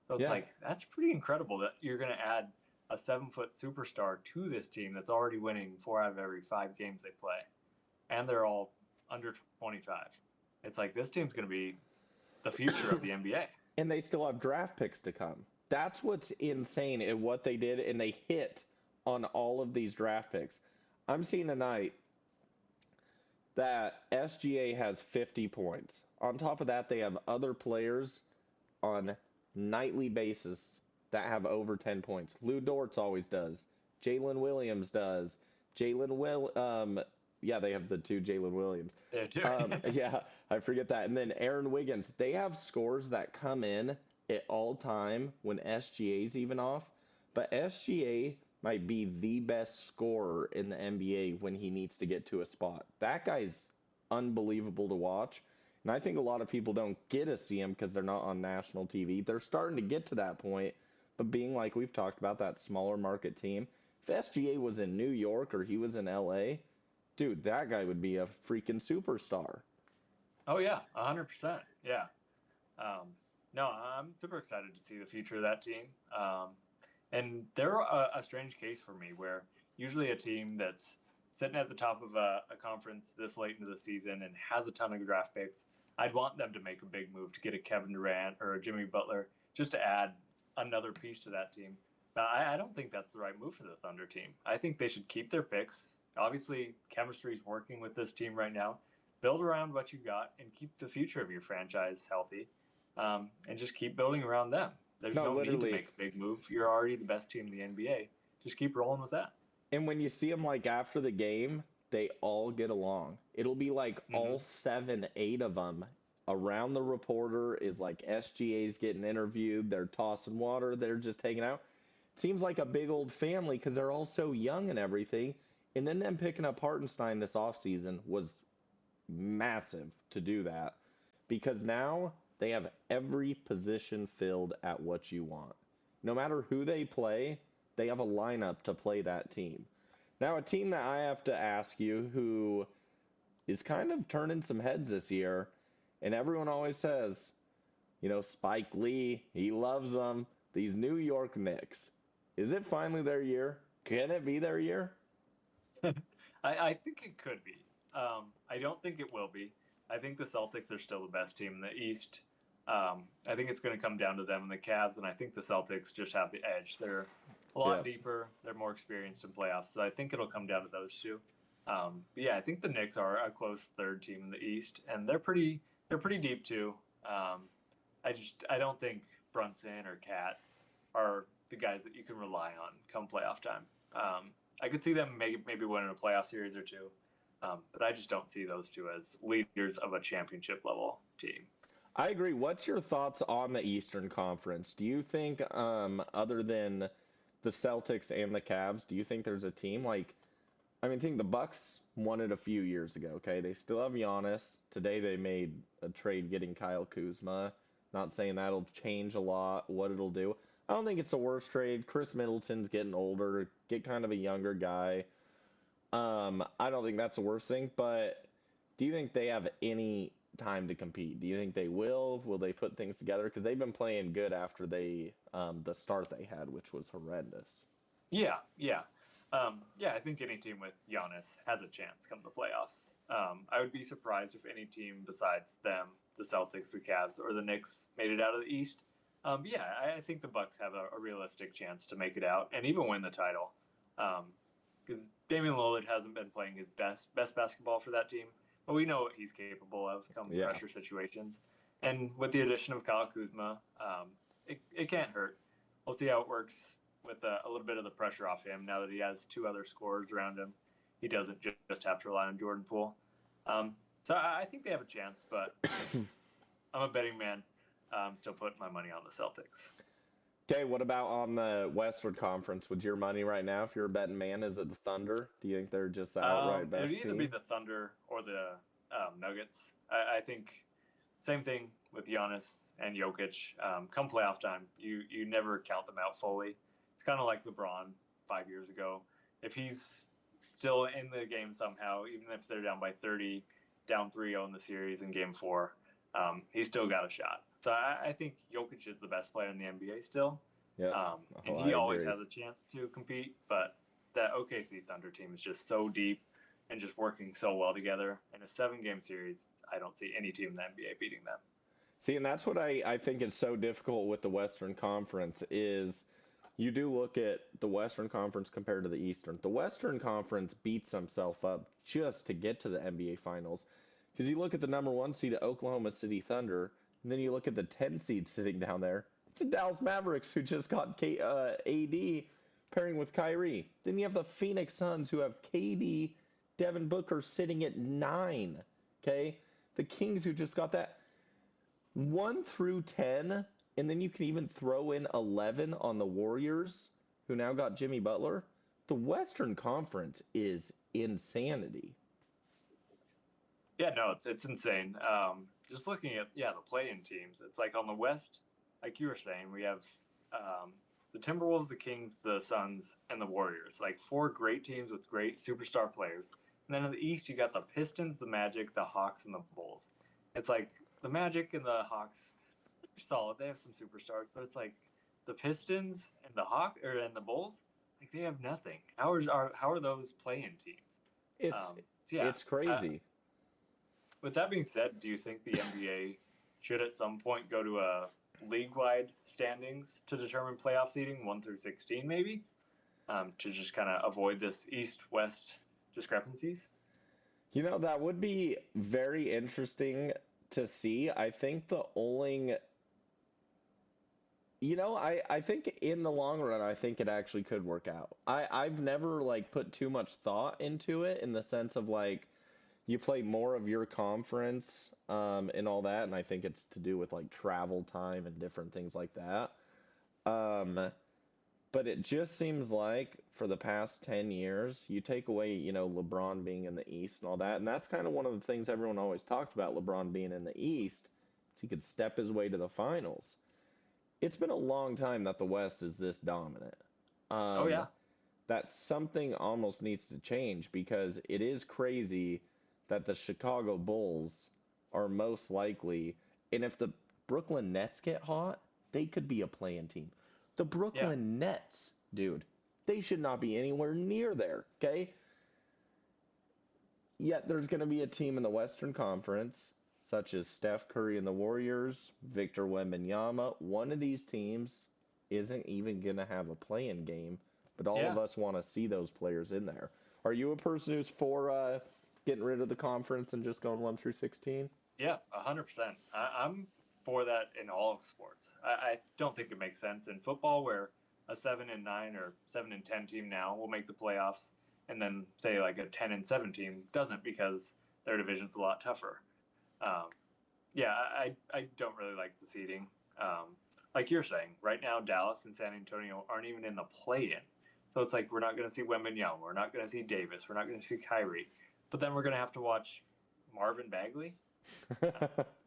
So it's like that's pretty incredible that you're going to add a 7-foot superstar to this team that's already winning 4 out of every 5 games they play, and they're all under 25. It's like this team's going to be the future of the NBA. And they still have draft picks to come. That's what's insane in what they did, and they hit on all of these draft picks. I'm seeing tonight that SGA has 50 points. On top of that, they have other players on nightly basis that have over 10 points. Lou Dortz always does. Jalen Williams does. They have the 2 Jalen Williams. They do. Yeah, I forget that. And then Aaron Wiggins. They have scores that come in at all time when SGA's even off. But SGA might be the best scorer in the NBA when he needs to get to a spot. That guy's unbelievable to watch. And I think a lot of people don't get to see him because they're not on national TV. They're starting to get to that point. But being like we've talked about, that smaller market team, if SGA was in New York or he was in LA, dude, that guy would be a freaking superstar. Oh, yeah, 100%. Yeah. No, I'm super excited to see the future of that team. And they're a strange case for me where usually a team that's sitting at the top of a conference this late into the season and has a ton of draft picks, I'd want them to make a big move to get a Kevin Durant or a Jimmy Butler just to add another piece to that team. But I don't think that's the right move for the Thunder team. I think they should keep their picks. Obviously, chemistry is working with this team right now. Build around what you got and keep the future of your franchise healthy, and just keep building around them. There's no need to make a big move. You're already the best team in the NBA. Just keep rolling with that. And when you see them like after the game, they all get along. It'll be like all 7, 8 of them around the reporter is like SGA's getting interviewed. They're tossing water. They're just hanging out. Seems like a big old family because they're all so young and everything. And then them picking up Hartenstein this offseason was massive to do that because now they have every position filled at what you want. No matter who they play, they have a lineup to play that team. Now, a team that I have to ask you who is kind of turning some heads this year, and everyone always says, Spike Lee, he loves them, these New York Knicks. Is it finally their year? Can it be their year? I think it could be. I don't think it will be. I think the Celtics are still the best team in the East. I think it's going to come down to them and the Cavs, and I think the Celtics just have the edge. They're a lot deeper. They're more experienced in playoffs, so I think it'll come down to those two. But yeah, I think the Knicks are a close third team in the East, and they're pretty deep too. I don't think Brunson or Cat are the guys that you can rely on come playoff time. I could see them maybe winning a playoff series or two, but I just don't see those two as leaders of a championship level team. I agree. What's your thoughts on the Eastern Conference? Do you think, other than the Celtics and the Cavs, do you think there's a team I think the Bucks won it a few years ago, okay? They still have Giannis. Today they made a trade getting Kyle Kuzma. Not saying that'll change a lot, what it'll do. I don't think it's the worst trade. Chris Middleton's getting older. Get kind of a younger guy. I don't think that's the worst thing, but do you think they have any time to compete? Do you think they will? Will they put things together? Because they've been playing good after the start they had, which was horrendous. Yeah. I think any team with Giannis has a chance come the playoffs. I would be surprised if any team besides them, the Celtics, the Cavs, or the Knicks, made it out of the East. I think the Bucks have a realistic chance to make it out and even win the title. Because Damian Lillard hasn't been playing his best basketball for that team, but we know what he's capable of come pressure situations. And with the addition of Kyle Kuzma, it can't hurt. We'll see how it works with a little bit of the pressure off him now that he has two other scorers around him. He doesn't just have to rely on Jordan Poole. So I think they have a chance, but I'm a betting man. I'm still putting my money on the Celtics. Okay, what about on the Western Conference? Would your money right now, if you're a betting man, is it the Thunder? Do you think they're just the outright best team? It would either be the Thunder or the Nuggets. I think same thing with Giannis and Jokic. Come playoff time, you never count them out fully. It's kind of like LeBron 5 years ago. If he's still in the game somehow, even if they're down by 30, down 3-0 in the series in Game 4, he's still got a shot. So I think Jokic is the best player in the NBA still. Yeah. And he always has a chance to compete, but that OKC Thunder team is just so deep and just working so well together. In a 7-game series, I don't see any team in the NBA beating them. See, and that's what I think is so difficult with the Western Conference is you do look at the Western Conference compared to the Eastern. The Western Conference beats himself up just to get to the NBA Finals. Because you look at the number 1 seed, Oklahoma City Thunder, and then you look at the 10 seed sitting down there. It's the Dallas Mavericks who just got AD pairing with Kyrie. Then you have the Phoenix Suns who have KD, Devin Booker sitting at 9. Okay? The Kings who just got that 1 through 10, and then you can even throw in 11 on the Warriors who now got Jimmy Butler. The Western Conference is insanity. Yeah, no, it's insane. Just looking at the play-in teams, it's like on the West, like you were saying, we have the Timberwolves, the Kings, the Suns, and the Warriors. Like 4 great teams with great superstar players. And then in the East, you got the Pistons, the Magic, the Hawks, and the Bulls. It's like the Magic and the Hawks are solid. They have some superstars, but it's like the Pistons and the Bulls, like they have nothing. How are those play-in teams? It's crazy. With that being said, do you think the NBA should at some point go to a league-wide standings to determine playoff seeding, 1 through 16 maybe, to just kind of avoid this East-West discrepancies? You know, that would be very interesting to see. I think the only... You know, I think in the long run, I think it actually could work out. I've never, put too much thought into it in the sense of, you play more of your conference and all that, and I think it's to do with travel time and different things like that. But it just seems like for the past 10 years, you take away, LeBron being in the East and all that, and that's kind of one of the things everyone always talked about LeBron being in the East, is he could step his way to the finals. It's been a long time that the West is this dominant. That something almost needs to change because it is crazy that the Chicago Bulls are most likely, and if the Brooklyn Nets get hot, they could be a play-in team. The Brooklyn Nets, dude, they should not be anywhere near there, okay? Yet there's going to be a team in the Western Conference, such as Steph Curry and the Warriors, Victor Wembanyama. One of these teams isn't even going to have a play-in game, but all of us want to see those players in there. Are you a person who's for getting rid of the conference and just going 1 through 16? Yeah, 100%. I'm for that in all of sports. I don't think it makes sense in football where a 7-9 or 7-10 team now will make the playoffs, and then say like a 10-7 team doesn't because their division's a lot tougher. I don't really like the seeding. Like you're saying, right now Dallas and San Antonio aren't even in the play-in. So it's like we're not going to see Wembanyama, we're not going to see Davis, we're not going to see Kyrie, but then we're going to have to watch Marvin Bagley.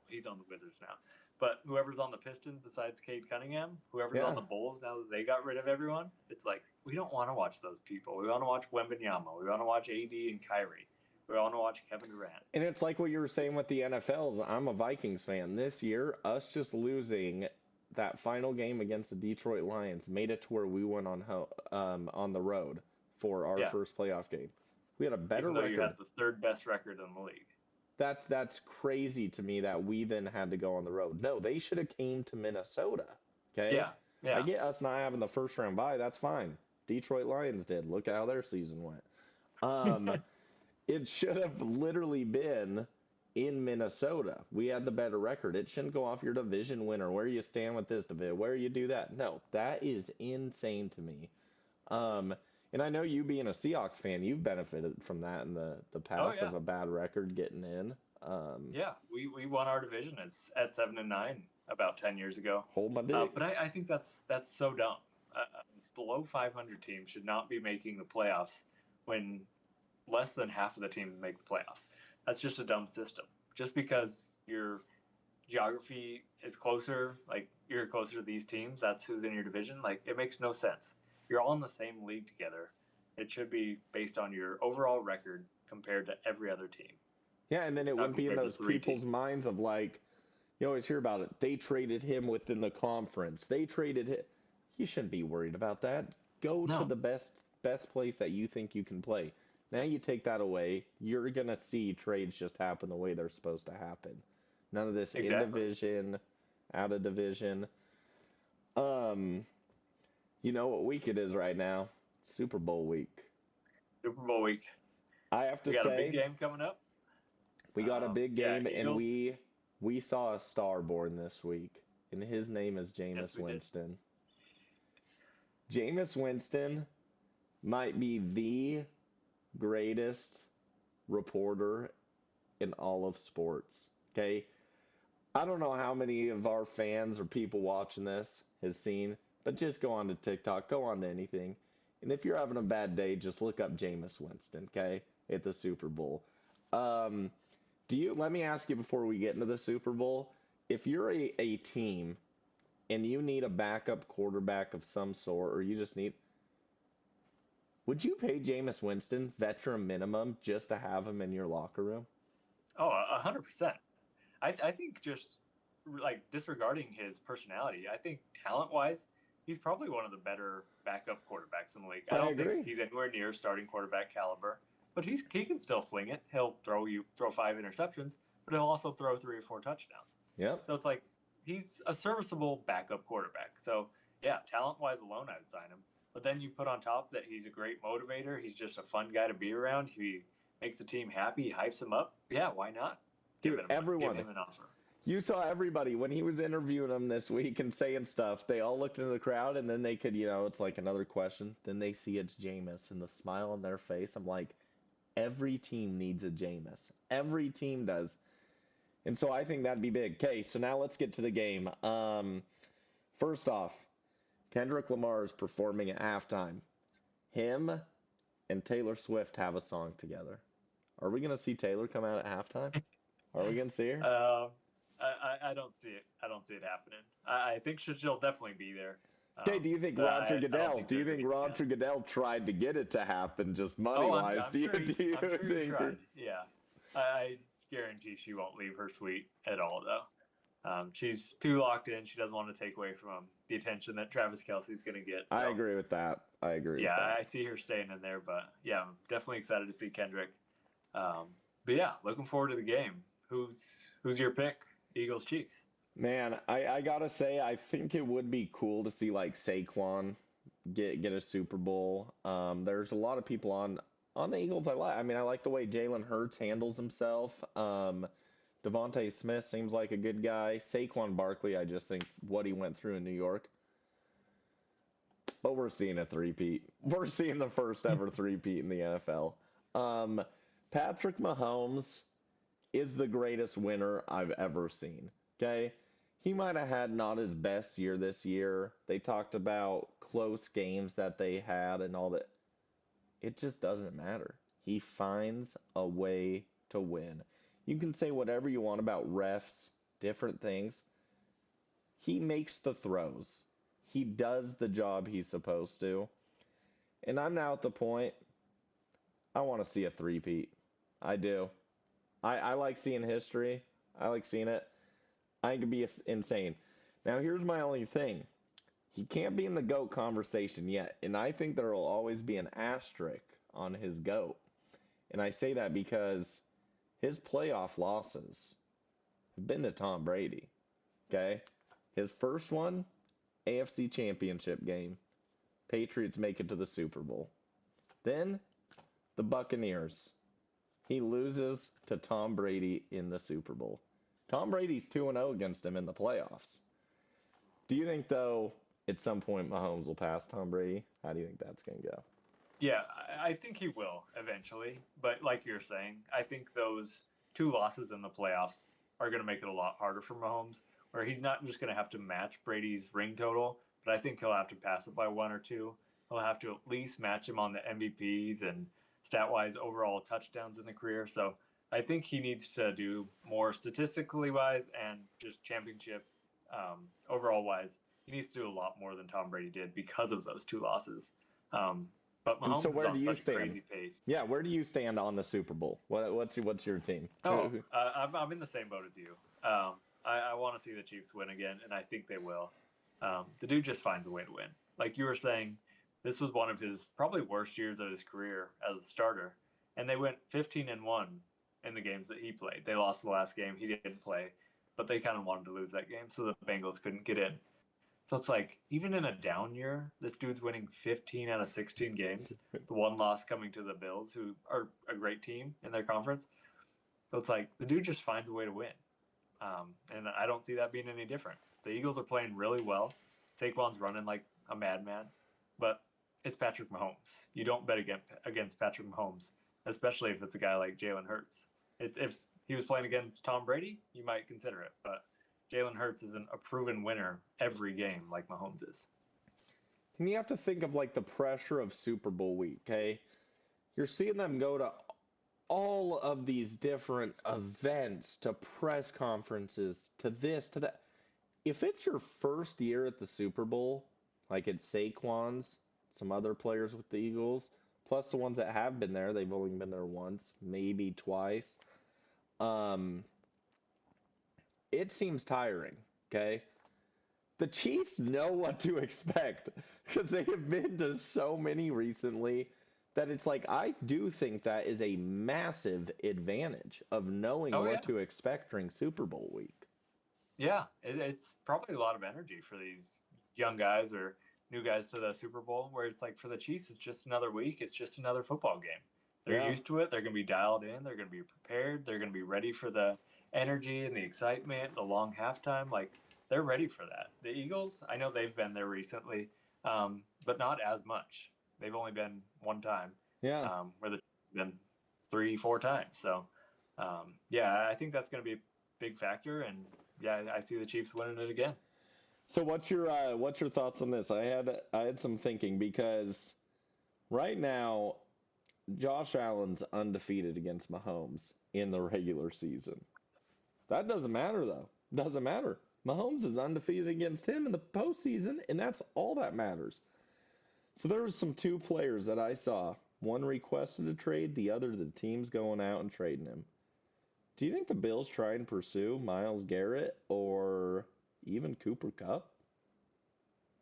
He's on the Wizards now. But whoever's on the Pistons besides Cade Cunningham, whoever's on the Bulls now that they got rid of everyone, it's like we don't want to watch those people. We want to watch Wembanyama. We want to watch AD and Kyrie. We all want to watch Kevin Durant. And it's like what you were saying with the NFLs. I'm a Vikings fan. This year, us just losing that final game against the Detroit Lions made it to where we went on the road for our first playoff game. We had a better Even though record. You had the third best record in the league. That's crazy to me that we then had to go on the road. No, they should have came to Minnesota. Okay? Yeah. I get us not having the first round bye. That's fine. Detroit Lions did. Look at how their season went. It should have literally been in Minnesota. We had the better record. It shouldn't go off your division winner, where you stand with this division, where you do that. No, that is insane to me. And I know you being a Seahawks fan, you've benefited from that in the past of a bad record getting in. Yeah, we won our division at 7-9 about 10 years ago. Hold my dick. But I think that's so dumb. Below 500 teams should not be making the playoffs when less than half of the teams make the playoffs. That's just a dumb system. Just because your geography is closer, like you're closer to these teams, that's who's in your division. Like, it makes no sense. You're all in the same league together. It should be based on your overall record compared to every other team. Yeah, and then it wouldn't be in those people's minds of like, you always hear about it. They traded him within the conference. They traded him. You shouldn't be worried about that. Go to the best place that you think you can play. Now you take that away, you're going to see trades just happen the way they're supposed to happen. None of this in division, out of division. You know what week it is right now? Super Bowl week. Super Bowl week. I have to say, we got a big game coming up. We got a big game, and we saw a star born this week, and his name is Jameis Winston. Jameis Winston might be the greatest reporter in all of sports. Okay, I don't know how many of our fans or people watching this has seen, but just go on to TikTok, go on to anything, and if you're having a bad day, just look up Jameis Winston. Okay, at the Super Bowl. Let me ask you before we get into the Super Bowl, if you're a team and you need a backup quarterback of some sort, or you just need, would you pay Jameis Winston veteran minimum just to have him in your locker room? Oh, 100%. I think just like disregarding his personality, I think talent-wise, he's probably one of the better backup quarterbacks in the league. I don't think he's anywhere near starting quarterback caliber, but he can still sling it. He'll throw 5 interceptions, but he'll also throw 3 or 4 touchdowns. Yep. So it's like he's a serviceable backup quarterback. So yeah, talent-wise alone, I'd sign him. But then you put on top that he's a great motivator. He's just a fun guy to be around. He makes the team happy. He hypes him up. Yeah, why not? Give him an offer. You saw everybody when he was interviewing him this week and saying stuff. They all looked into the crowd, and then they could, it's like another question. Then they see it's Jameis and the smile on their face. I'm like, every team needs a Jameis. Every team does. And so I think that'd be big. Okay, so now let's get to the game. First off, Kendrick Lamar is performing at halftime. Him and Taylor Swift have a song together. Are we going to see Taylor come out at halftime? Are we going to see her? I don't see it. I don't see it happening. I think she'll definitely be there. Okay, do you think Roger Goodell? Do you think Roger Goodell tried to get it to happen, just money-wise? I'm sure he tried. Yeah, I guarantee she won't leave her suite at all, though. She's too locked in. She doesn't want to take away from the attention that Travis Kelce's going to get. So. I agree with that. Yeah, I see her staying in there, but yeah, I'm definitely excited to see Kendrick. But yeah, looking forward to the game. Who's your pick? Eagles, Chiefs. Man, I gotta say, I think it would be cool to see like Saquon get a Super Bowl. There's a lot of people on the Eagles I like. I mean, I like the way Jalen Hurts handles himself. Devontae Smith seems like a good guy. Saquon Barkley, I just think what he went through in New York. But we're seeing a three-peat. We're seeing the first ever three-peat in the NFL. Patrick Mahomes is the greatest winner I've ever seen. Okay? He might have had not his best year this year. They talked about close games that they had and all that. It just doesn't matter. He finds a way to win. You can say whatever you want about refs, different things. He makes the throws. He does the job he's supposed to. And I'm now at the point, I want to see a three-peat. I do. I like seeing history. I like seeing it. I think it'd be insane. Now, here's my only thing. He can't be in the GOAT conversation yet, and I think there will always be an asterisk on his GOAT. And I say that because his playoff losses have been to Tom Brady. Okay? His first one, AFC Championship game. Patriots make it to the Super Bowl. Then, the Buccaneers. He loses to Tom Brady in the Super Bowl. Tom Brady's 2-0 against him in the playoffs. Do you think, though, at some point Mahomes will pass Tom Brady? How do you think that's going to go? Yeah, I think he will eventually. But like you're saying, I think those 2 losses in the playoffs are going to make it a lot harder for Mahomes, where he's not just going to have to match Brady's ring total, but I think he'll have to pass it by 1 or 2. He'll have to at least match him on the MVPs and stat-wise overall touchdowns in the career. So I think he needs to do more statistically wise and just championship overall wise. He needs to do a lot more than Tom Brady did because of those 2 losses. But And so Mahomes is where do on you such a stand? crazy pace. Yeah, where do you stand on the Super Bowl? What's your team? I'm in the same boat as you. I want to see the Chiefs win again, and I think they will. The dude just finds a way to win. Like you were saying, this was one of his probably worst years of his career as a starter, and they went 15-1 in the games that he played. They lost the last game; he didn't play, but they kind of wanted to lose that game, so the Bengals couldn't get in. So it's like, even in a down year, this dude's winning 15 out of 16 games. The one loss coming to the Bills, who are a great team in their conference. So it's like, the dude just finds a way to win. And I don't see that being any different. The Eagles are playing really well. Saquon's running like a madman. But it's Patrick Mahomes. You don't bet against Patrick Mahomes, especially if it's a guy like Jalen Hurts. If he was playing against Tom Brady, you might consider it. But Jalen Hurts isn't a proven winner every game like Mahomes is. And you have to think of like the pressure of Super Bowl week, okay? You're seeing them go to all of these different events, to press conferences, to this, to that. If it's your first year at the Super Bowl, like it's Saquon's, some other players with the Eagles, plus the ones that have been there, they've only been there once, maybe twice. It seems tiring, okay? The Chiefs know what to expect because they have been to so many recently that it's like, I do think that is a massive advantage of knowing what to expect during Super Bowl week. Yeah, it's probably a lot of energy for these young guys or new guys to the Super Bowl, where it's like for the Chiefs, it's just another week. It's just another football game. They're used to it. They're going to be dialed in. They're going to be prepared. They're going to be ready for the energy and the excitement, the long halftime. Like, they're ready for that. The Eagles, I know they've been there recently, but not as much. They've only been one time. Yeah. Where they've been 3-4 times. So, yeah, I think that's going to be a big factor. And yeah, I see the Chiefs winning it again. So what's your thoughts on this? I had some thinking because right now Josh Allen's undefeated against Mahomes in the regular season. That doesn't matter though. Doesn't matter. Mahomes is undefeated against him in the postseason, and that's all that matters. So there was some 2 players that I saw. One requested a trade, the other the team's going out and trading him. Do you think the Bills try and pursue Myles Garrett or even Cooper Kupp?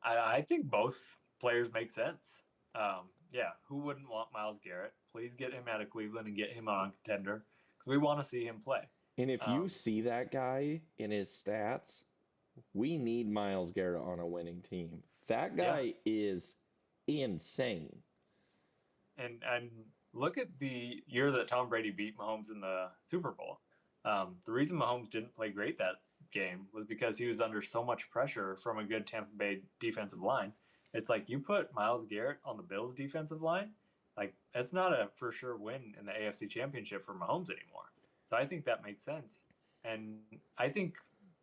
I think both players make sense. Yeah, who wouldn't want Myles Garrett? Please get him out of Cleveland and get him on contender because we want to see him play. And if you see that guy in his stats, we need Myles Garrett on a winning team. That guy is insane. And look at the year that Tom Brady beat Mahomes in the Super Bowl. The reason Mahomes didn't play great that game was because he was under so much pressure from a good Tampa Bay defensive line. It's like, you put Myles Garrett on the Bills defensive line, like, that's not a for sure win in the AFC Championship for Mahomes anymore. So I think that makes sense. And I think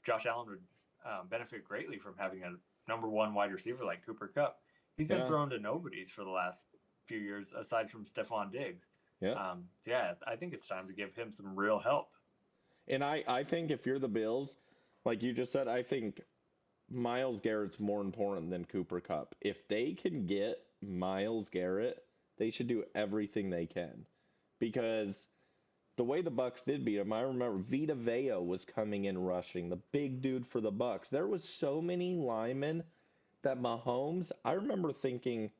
Josh Allen would benefit greatly from having a number 1 wide receiver like Cooper Kupp. He's been thrown to nobodies for the last few years aside from Stephon Diggs. I think it's time to give him some real help. And I think if you're the Bills, like you just said, I think Myles Garrett's more important than Cooper Kupp. If they can get Myles Garrett, they should do everything they can. Because the way the Bucks did beat him, I remember Vita Vea was coming in rushing, the big dude for the Bucks. There was so many linemen that Mahomes, I remember thinking,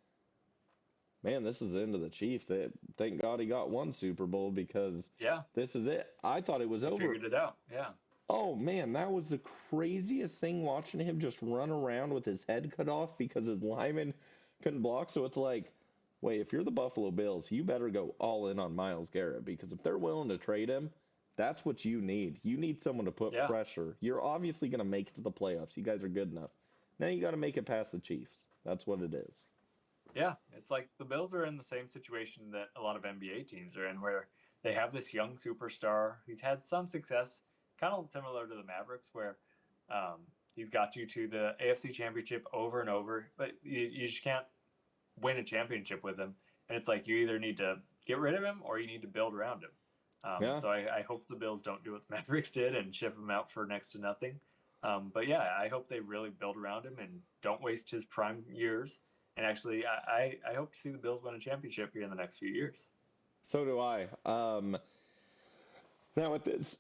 man, this is the end of the Chiefs. Thank God he got one Super Bowl because Yeah, this is it. I thought it was he over. figured it out. Yeah. Oh man, that was the craziest thing watching him just run around with his head cut off because his lineman couldn't block. So it's like, wait, if you're the Buffalo Bills, you better go all in on Myles Garrett because if they're willing to trade him, that's what you need. You need someone to put Yeah. pressure. You're obviously going to make it to the playoffs. You guys are good enough. Now you got to make it past the Chiefs. That's what it is. Yeah, it's like the Bills are in the same situation that a lot of NBA teams are in, where they have this young superstar. He's had some success, kind of similar to the Mavericks, where um, he's got you to the AFC Championship over and over, but you just can't win a championship with him. And it's like you either need to get rid of him or you need to build around him. Yeah. So I hope the Bills don't do what the Mavericks did and ship him out for next to nothing. But yeah, I hope they really build around him and don't waste his prime years. And actually, I hope to see the Bills win a championship here in the next few years. So do I. Now with this,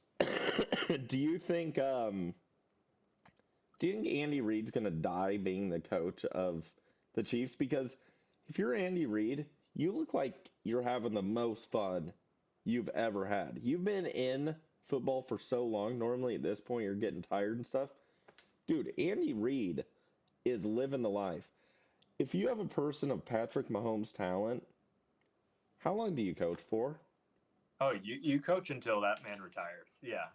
do you think Andy Reid's gonna die being the coach of the Chiefs? Because if you're Andy Reid, you look like you're having the most fun you've ever had. You've been in football for so long. Normally at this point you're getting tired and stuff. Dude, Andy Reid is living the life. If you have a person of Patrick Mahomes' talent, how long do you coach for? Oh, you coach until that man retires. Yeah.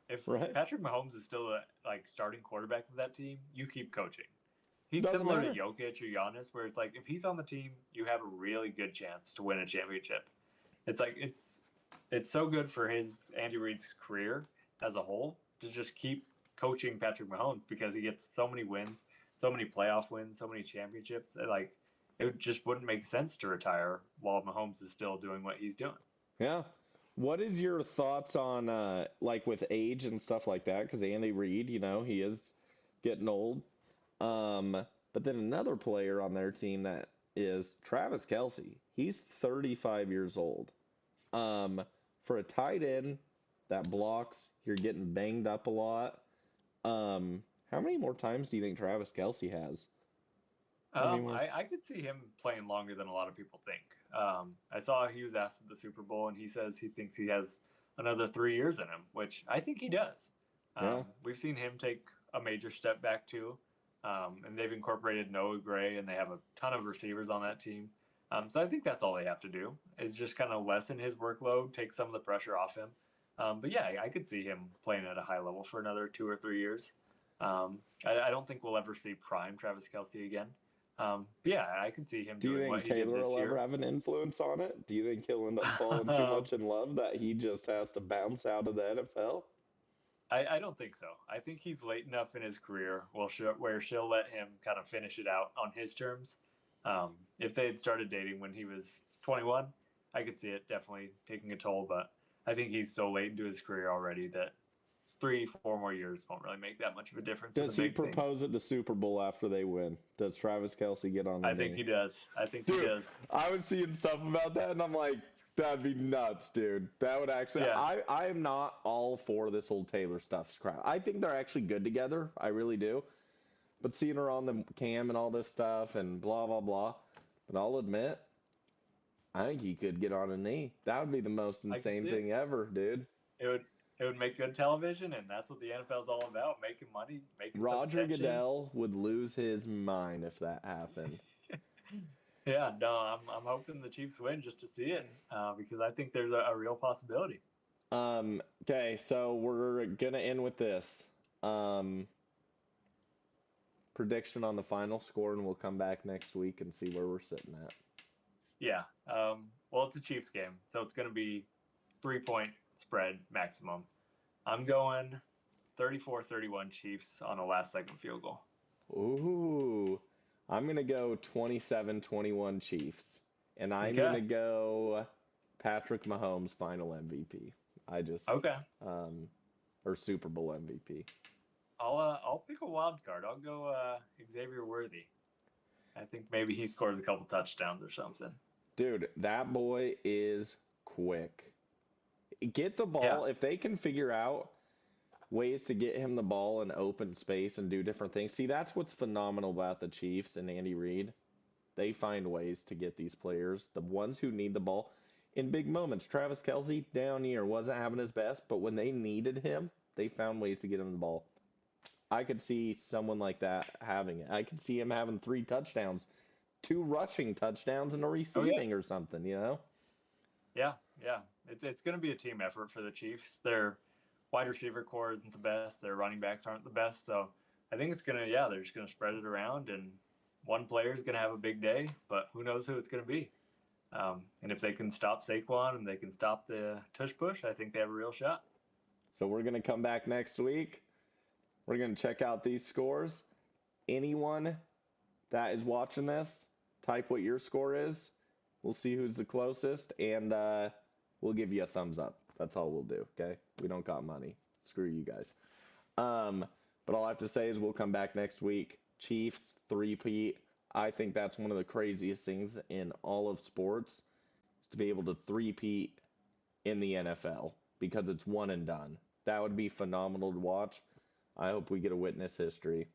If Right? Patrick Mahomes is still a like starting quarterback of that team, you keep coaching. He's Doesn't similar to matter. Jokic or Giannis, where it's like if he's on the team, you have a really good chance to win a championship. It's like it's so good for his Andy Reid's career as a whole to just keep coaching Patrick Mahomes because he gets so many wins, so many playoff wins, so many championships. Like it just wouldn't make sense to retire while Mahomes is still doing what he's doing. Yeah. What is your thoughts on like with age and stuff like that? Because Andy Reid, he is getting old. But then another player on their team that is Travis Kelsey. He's 35 years old. For a tight end that blocks, you're getting banged up a lot. How many more times do you think Travis Kelsey has? How many more? I could see him playing longer than a lot of people think. I saw he was asked at the Super Bowl, and he says he thinks he has another 3 years in him, which I think he does. Yeah. We've seen him take a major step back too, and they've incorporated Noah Gray, and they have a ton of receivers on that team. So I think that's all they have to do is just kind of lessen his workload, take some of the pressure off him. But yeah, I could see him playing at a high level for another 2 or 3 years. I don't think we'll ever see prime Travis Kelsey again. Yeah, I can see him Do you doing think what he did Taylor this will ever year. have an influence on it? Do you think he'll end up falling too much in love that he just has to bounce out of the NFL? I don't think so. I think he's late enough in his career where she'll let him kind of finish it out on his terms. If they had started dating when he was 21, I could see it definitely taking a toll. But I think he's so late into his career already that 3, 4 more years won't really make that much of a difference in the Does he big thing. propose at the Super Bowl after they win? Does Travis Kelsey get on a I think knee? he does. I think he Dude, does. I was seeing stuff about that, and I'm like, that'd be nuts, dude. That would actually. Yeah. I am not all for this whole Taylor stuff crap. I think they're actually good together. I really do. But seeing her on the cam and all this stuff and blah blah blah. But I'll admit, I think he could get on a knee. That would be the most I can insane see it. thing ever, dude. It would make good television, and that's what the NFL is all about: making money, making some Roger attention. Goodell would lose his mind if that happened. Yeah, no, I'm hoping the Chiefs win just to see it because I think there's a real possibility. Okay, so we're gonna end with this. Um, Prediction on the final score, and we'll come back next week and see where we're sitting at. Yeah. Well, it's a Chiefs game, so it's going to be 3-point spread maximum. I'm going 34-31 Chiefs on a last second field goal. Ooh, I'm gonna go 27-21 Chiefs, and I'm Okay. gonna go Patrick Mahomes final MVP. Okay. Or Super Bowl MVP. I'll pick a wild card. I'll go Xavier Worthy. I think maybe he scores a couple touchdowns or something. Dude, that boy is quick. Get the Yeah. ball. If they can figure out ways to get him the ball in open space and do different things. See, that's what's phenomenal about the Chiefs and Andy Reid. They find ways to get these players, the ones who need the ball, in big moments. Travis Kelce, down year, wasn't having his best, but when they needed him, they found ways to get him the ball. I could see someone like that having it. I could see him having 3 touchdowns, 2 rushing touchdowns, and a Oh yeah. receiving or something, you know? Yeah. Yeah. It's going to be a team effort for the Chiefs. Their wide receiver core isn't the best. Their running backs aren't the best. So I think it's gonna. Yeah, they're just gonna spread it around, and one player is gonna have a big day, but who knows who it's gonna be. And if they can stop Saquon and they can stop the tush push, I think they have a real shot. So we're going to come back next week. We're going to check out these scores. Anyone that is watching this, type what your score is. We'll see who's the closest, and we'll give you a thumbs up. That's all we'll do, okay? We don't got money. Screw you guys. But all I have to say is we'll come back next week. Chiefs, three-peat. I think that's one of the craziest things in all of sports, is to be able to three-peat in the NFL, because it's one and done. That would be phenomenal to watch. I hope we get to witness history.